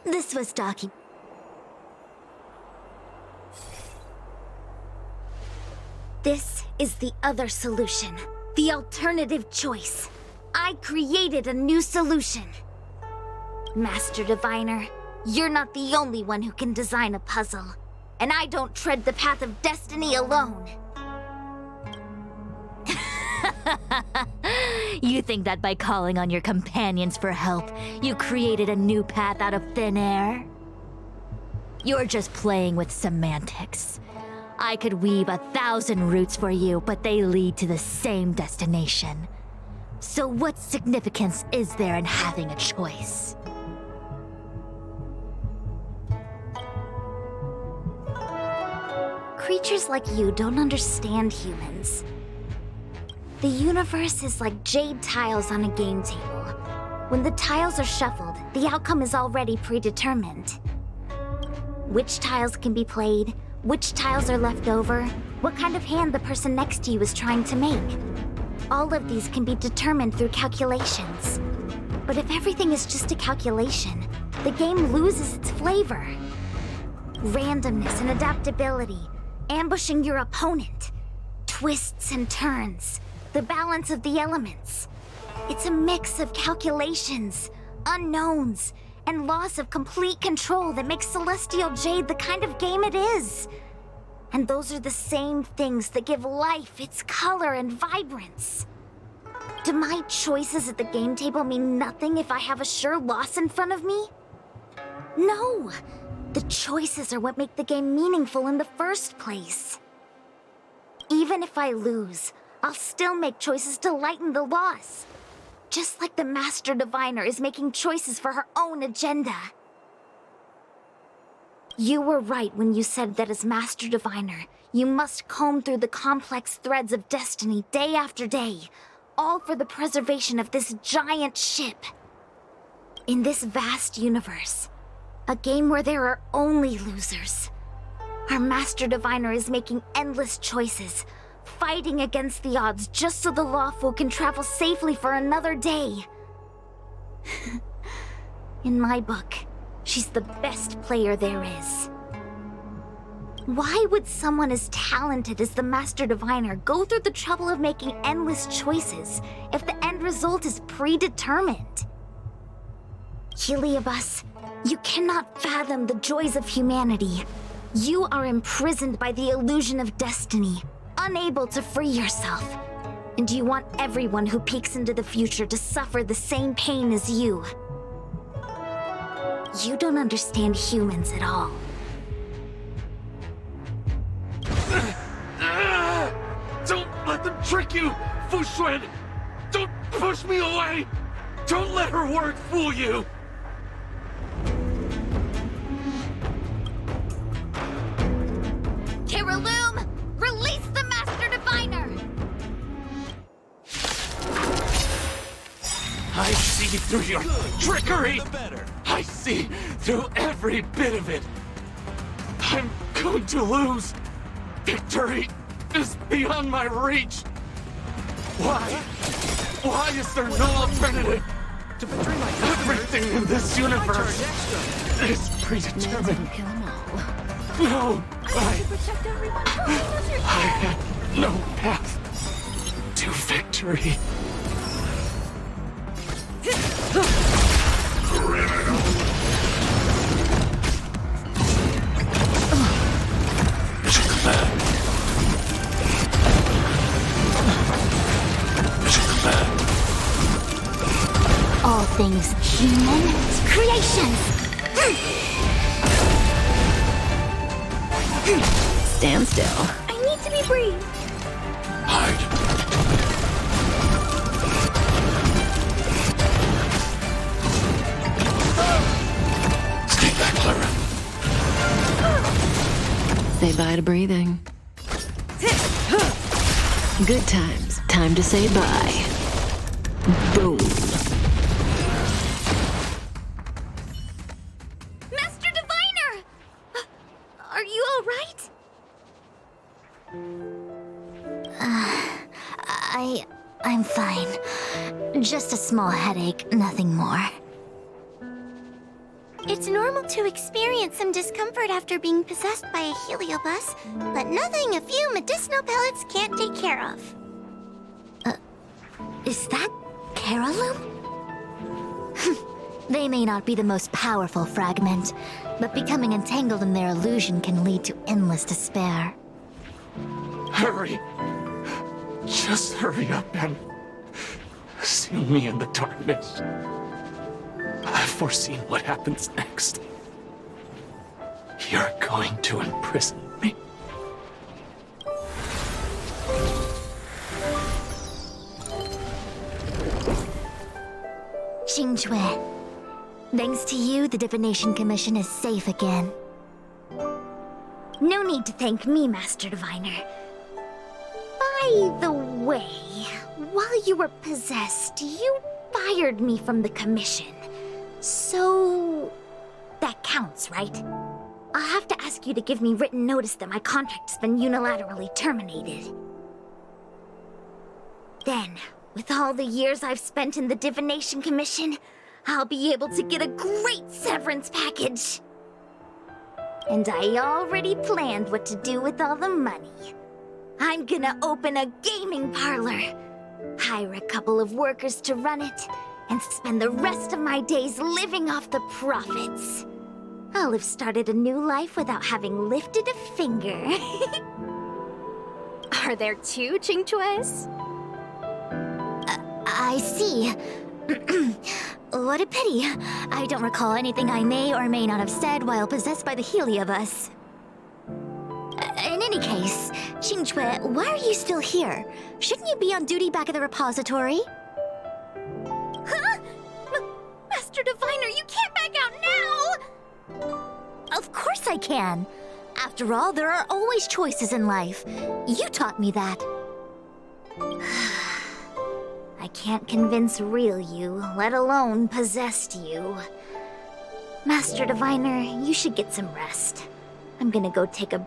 This was Daki. This is the other solution. The alternative choice. I created a new solution. Master Diviner, you're not the only one who can design a puzzle. And I don't tread the path of destiny alone. You think that by calling on your companions for help, you created a new path out of thin air? You're just playing with semantics. I could weave 1,000 routes for you, but they lead to the same destination. So what significance is there in having a choice? Creatures like you don't understand humans. The universe is like jade tiles on a game table. When the tiles are shuffled, the outcome is already predetermined. Which tiles can be played, which tiles are left over, what kind of hand the person next to you is trying to make. All of these can be determined through calculations. But if everything is just a calculation, the game loses its flavor. Randomness and adaptability, ambushing your opponent, twists and turns, the balance of the elements. It's a mix of calculations, unknowns, and loss of complete control that makes Celestial Jade the kind of game it is. And those are the same things that give life its color and vibrance. Do my choices at the game table mean nothing if I have a sure loss in front of me? No! The choices are what make the game meaningful in the first place. Even if I lose, I'll still make choices to lighten the loss. Just like the Master Diviner is making choices for her own agenda. You were right when you said that as Master Diviner, you must comb through the complex threads of destiny day after day, all for the preservation of this giant ship. In this vast universe, a game where there are only losers, our Master Diviner is making endless choices, fighting against the odds just so the lawful can travel safely for another day. In my book, she's the best player there is. Why would someone as talented as the Master Diviner go through the trouble of making endless choices if the end result is predetermined? Heliobus, you cannot fathom the joys of humanity. You are imprisoned by the illusion of destiny, unable to free yourself. And you want everyone who peeks into the future to suffer the same pain as you. You don't understand humans at all. Don't let them trick you, Fu Xuan! Don't push me away! Don't let her word fool you! Kiriloom, release the Master Diviner! I see through your trickery! I see through every bit of it! I'm going to lose! Victory is beyond my reach! Why? Why is there no alternative? To betray my customers, Everything in this I universe charge extra. is predetermined. Kill 'em all. No, To protect everyone. I had no path to victory. All things human creations. Stand still. I need to be brief. Hide. Stay back, Clara. Say bye to breathing. Good times. Time to say bye. Boom. Master Diviner! Are you all right? I'm fine. Just a small headache, nothing more. It's normal to experience some discomfort after being possessed by a heliobus, but nothing a few medicinal pellets can't take care of. Is that Carolum? They may not be the most powerful fragment, but becoming entangled in their illusion can lead to endless despair. Hurry. Just hurry up and seal me in the darkness. I've foreseen what happens next. You're going to imprison me. Qingque, thanks to you, the Divination Commission is safe again. No need to thank me, Master Diviner. By the way, while you were possessed, you fired me from the commission. So... that counts, right? I'll have to ask you to give me written notice that my contract's been unilaterally terminated. Then, with all the years I've spent in the Divination Commission, I'll be able to get a great severance package. And I already planned what to do with all the money. I'm gonna open a gaming parlor, hire a couple of workers to run it, and spend the rest of my days living off the profits. I'll have started a new life without having lifted a finger. Are there two Qingques? I see. What a pity. I don't recall anything I may or may not have said while possessed by the Heliobus. In any case, Qingque, why are you still here? Shouldn't you be on duty back at the repository? Huh? Master Diviner, you can't back out now! Of course I can. After all, there are always choices in life. You taught me that. I can't convince real you, let alone possessed you. Master Diviner, you should get some rest. I'm gonna go take a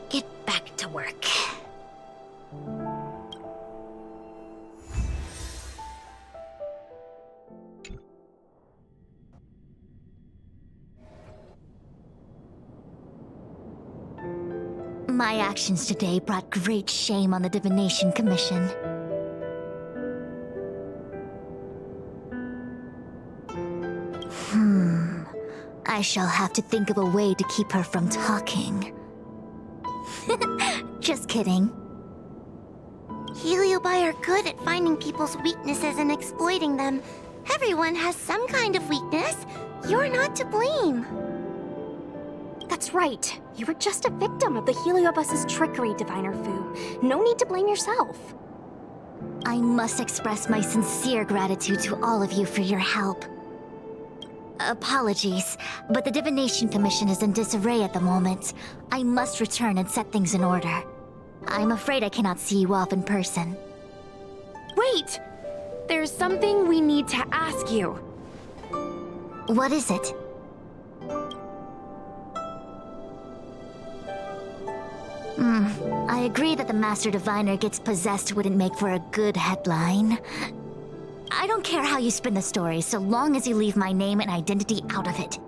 get back to work. My actions today brought great shame on the Divination Commission. I shall have to think of a way to keep her from talking. Just kidding. Heliobi are good at finding people's weaknesses and exploiting them. Everyone has some kind of weakness. You're not to blame. That's right. You were just a victim of the Heliobus's trickery, Diviner Fu. No need to blame yourself. I must express my sincere gratitude to all of you for your help. Apologies, but the Divination Commission is in disarray at the moment. I must return and set things in order. I'm afraid I cannot see you off in person. Wait! there's something we need to ask you. What is it? I agree that the Master Diviner gets possessed wouldn't make for a good headline. I don't care how you spin the story, so long as you leave my name and identity out of it.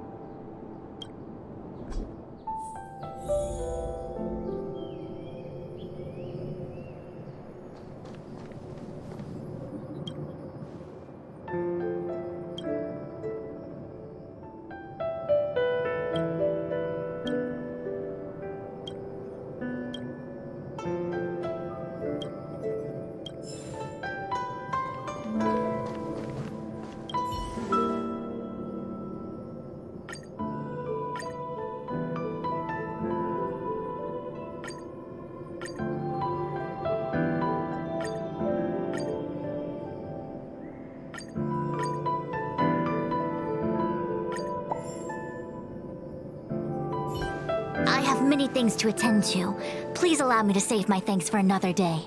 I have many things to attend to. Please allow me to save my thanks for another day.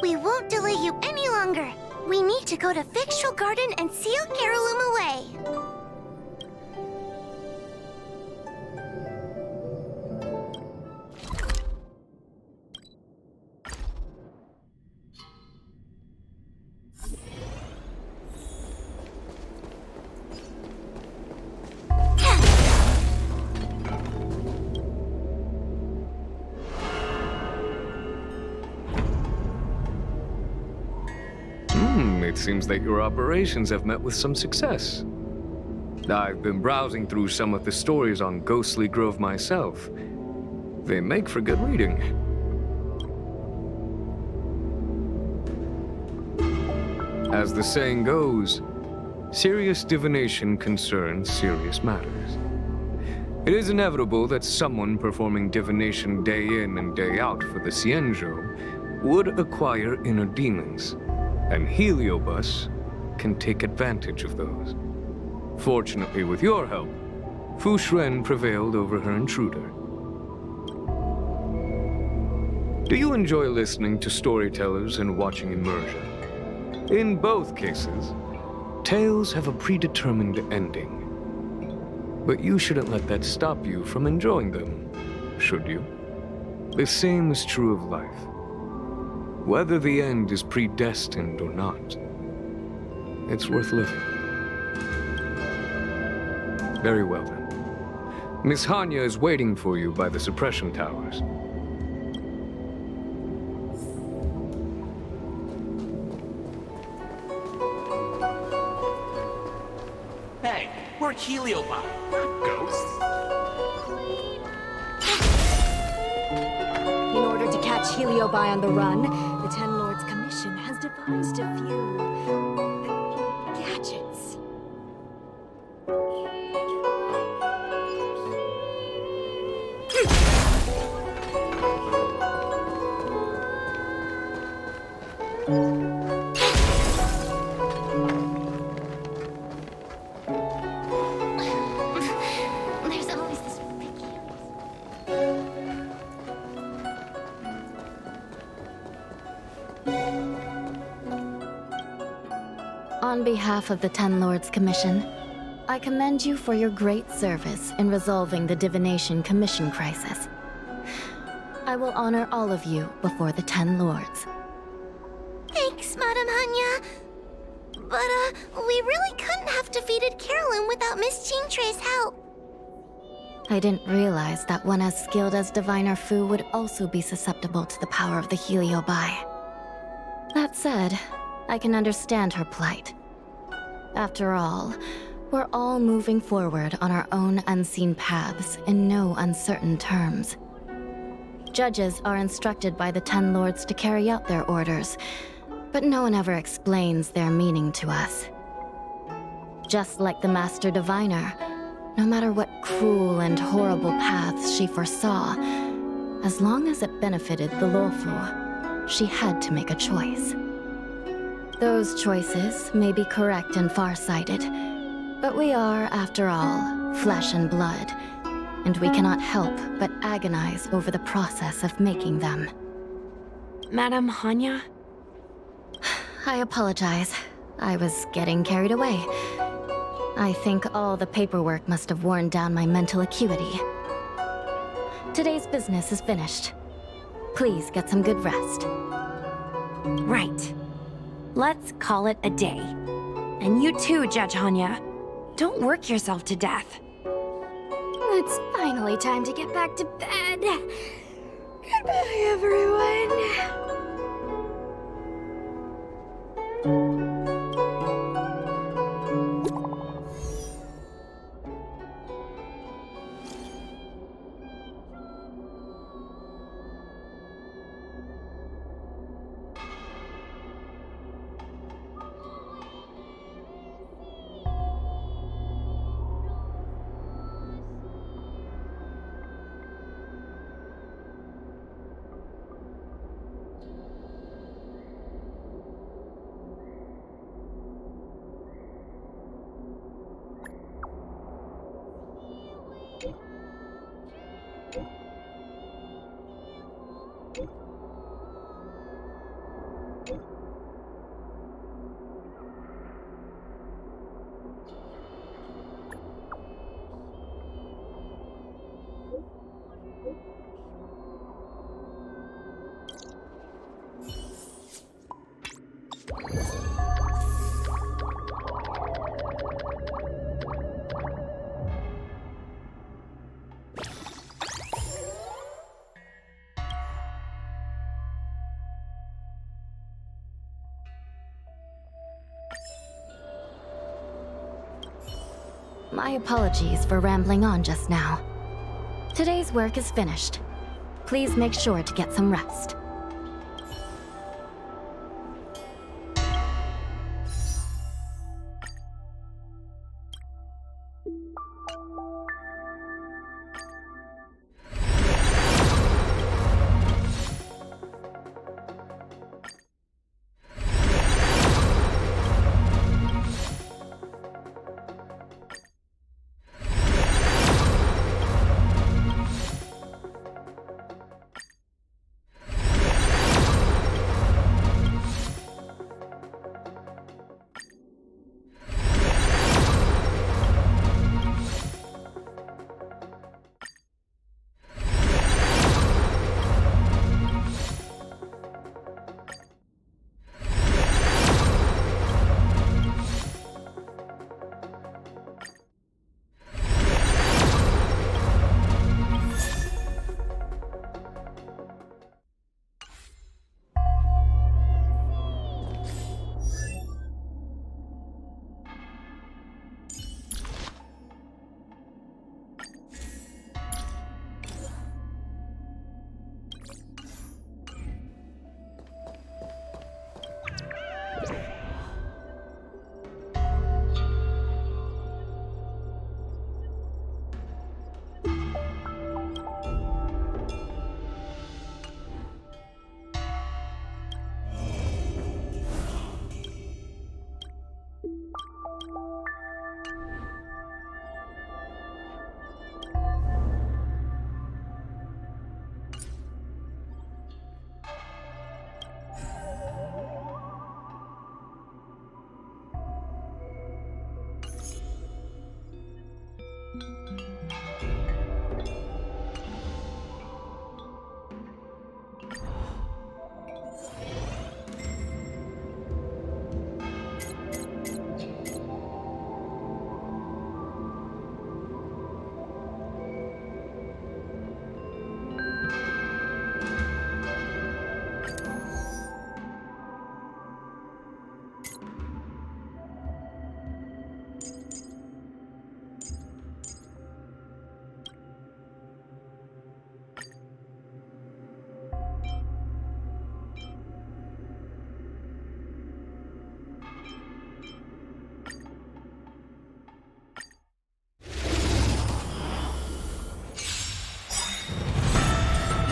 We won't delay you any longer. We need to go to Victual Garden and seal Carolum away. It seems that your operations have met with some success. I've been browsing through some of the stories on Ghostly Grove myself. They make for good reading. As the saying goes, serious divination concerns serious matters. It is inevitable that someone performing divination day in and day out for the Cienjo would acquire inner demons, and Heliobus can take advantage of those. Fortunately, with your help, Fu Shren prevailed over her intruder. Do you enjoy listening to storytellers and watching immersion? In both cases, tales have a predetermined ending. But you shouldn't let that stop you from enjoying them, should you? The same is true of life. Whether the end is predestined or not, it's worth living. Very well then. Miss Hanya is waiting for you by the suppression towers. Hey, we're Heliobi, not ghosts. In order to catch Heliobi on the run, the Ten Lords Commission has devised a few gadgets. There's always this picky. On behalf of the Ten Lords Commission, I commend you for your great service in resolving the Divination Commission crisis. I will honor all of you before the Ten Lords. Thanks, Madam Hanya. But, we really couldn't have defeated Carolyn without Miss Jean-Trey's help. I didn't realize that one as skilled as Diviner Fu would also be susceptible to the power of the Heliobi. That said, I can understand her plight. After all, we're all moving forward on our own unseen paths in no uncertain terms. Judges are instructed by the Ten Lords to carry out their orders, but no one ever explains their meaning to us. Just like the Master Diviner, no matter what cruel and horrible paths she foresaw, as long as it benefited the Luofu, she had to make a choice. Those choices may be correct and far-sighted, but we are, after all, flesh and blood, and we cannot help but agonize over the process of making them. Madam Hanya? I apologize. I was getting carried away. I think all the paperwork must have worn down my mental acuity. Today's business is finished. Please get some good rest. Right. Let's call it a day. And you too, Judge Hanya. Don't work yourself to death. It's finally time to get back to bed. Goodbye, everyone. My apologies for rambling on just now. Today's work is finished. Please make sure to get some rest.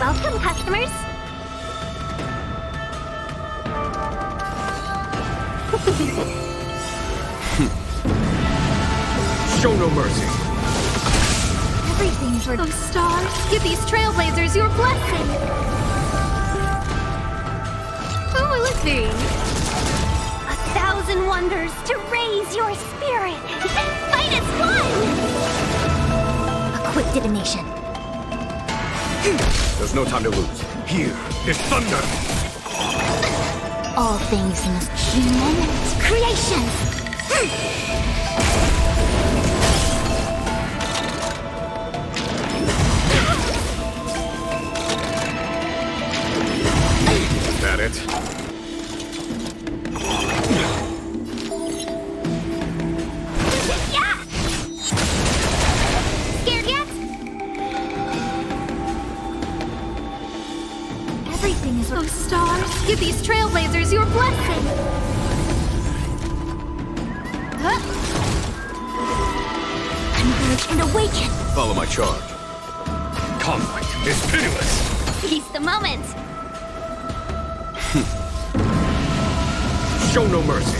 Welcome, customers. Show no mercy. Everything for those stars. Give these trailblazers your blessing. Oh, a look thing. 1,000 wonders to raise your spirit. Fight as one! A quick divination. There's no time to lose. Here is thunder! All things must human creation. Is that it? Yeah! Scared yet? Everything is. Oh, stars, give these trailblazers your blessing. Converge and awaken. Follow my charge. Conflict is pitiless! Seize the moment. Show no mercy!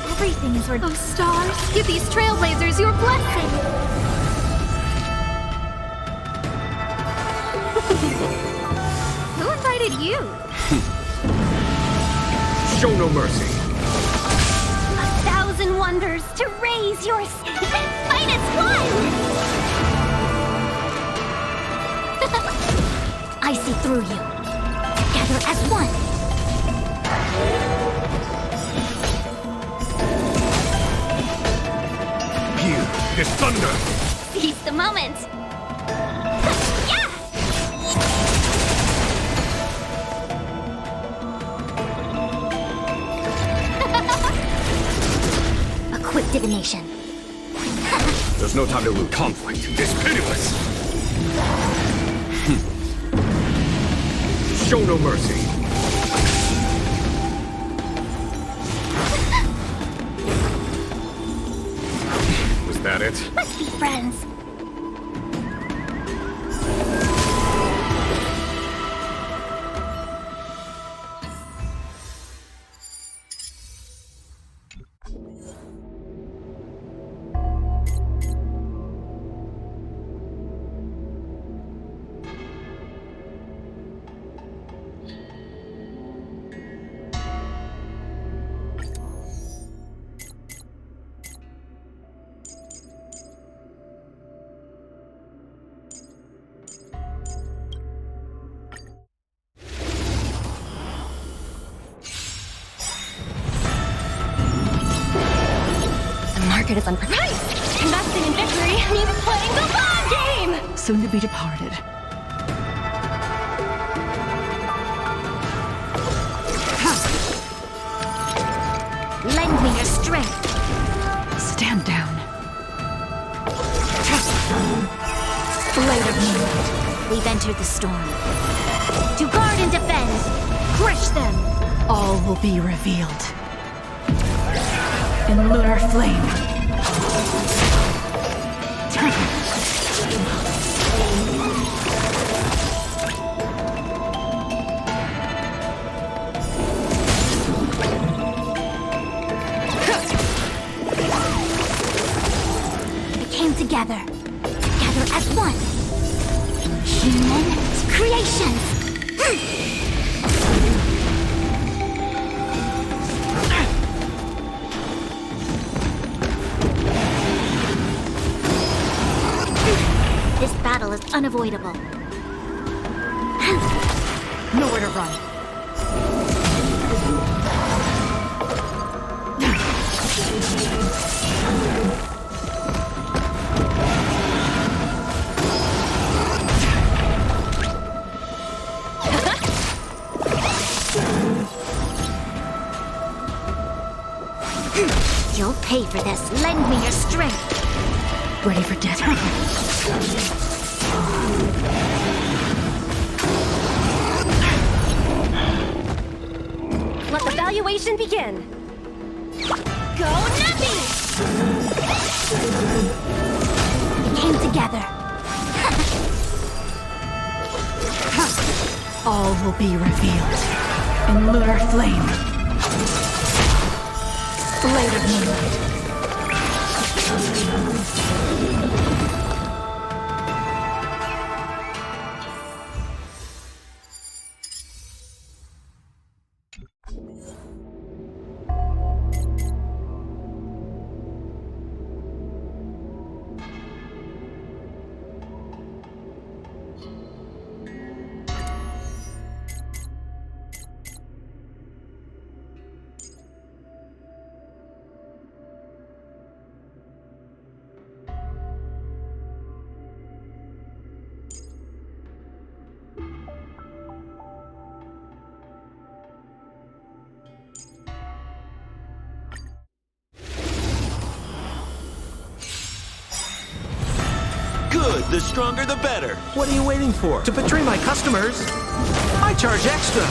Everything is. Oh, stars, give these trailblazers your blessing. Who invited you? Show no mercy! 1,000 wonders to raise your. Fight as one! I see through you. Together as one. Here is thunder! Seize the moment. Yeah! A quick divination. There's no time to lose. Conflict is pitiless! Show no mercy! Was that it? Let's be friends. Market is unpredictable. Investing in victory means playing the long game! Soon to be departed. Lend me your strength. Stand down. Blade of moonlight. We've entered the storm. To guard and defend. Crush them. All will be revealed. In lunar flame. We came together. Together as one. Human creation. This battle is unavoidable. Nowhere to run. pay for this. Lend me your strength. Ready for death? Let the valuation begin. Go Nappy! Came together. All will be revealed in lunar flame. Blade of moonlight. Good, the stronger the better. What are you waiting for? To betray my customers? I charge extra.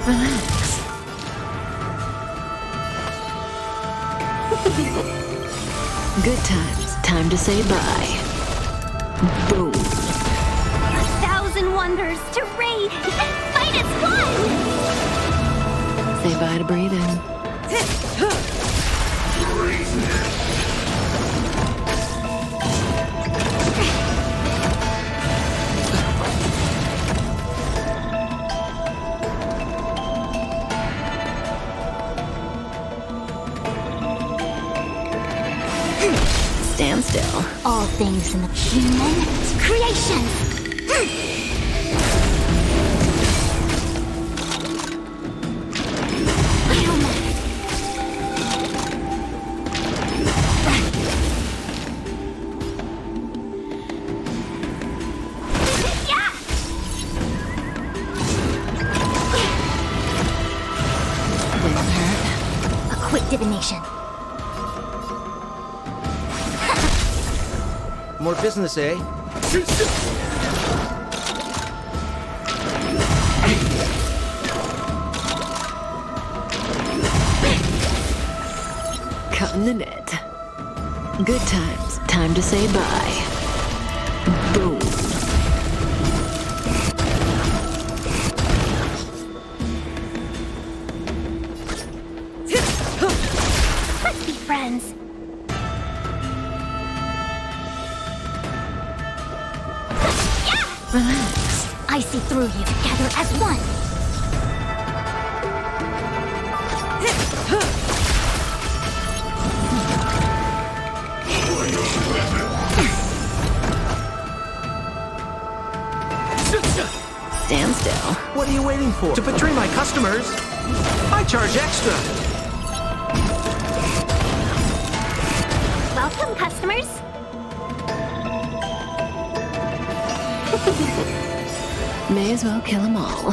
Relax. Good times. Time to say bye. Boom. 1,000 wonders to raid. Fight as one. Say bye to breathing. Stand still. All things in the human creation. Didn't hurt. A quick divination. More business, eh? Cutting the net. Good times. Time to say bye. Boom. Let's be friends. Relax. I see through you. Together as one. Stand still. What are you waiting for? To betray my customers? I charge extra. Welcome, customers. May as well kill them all.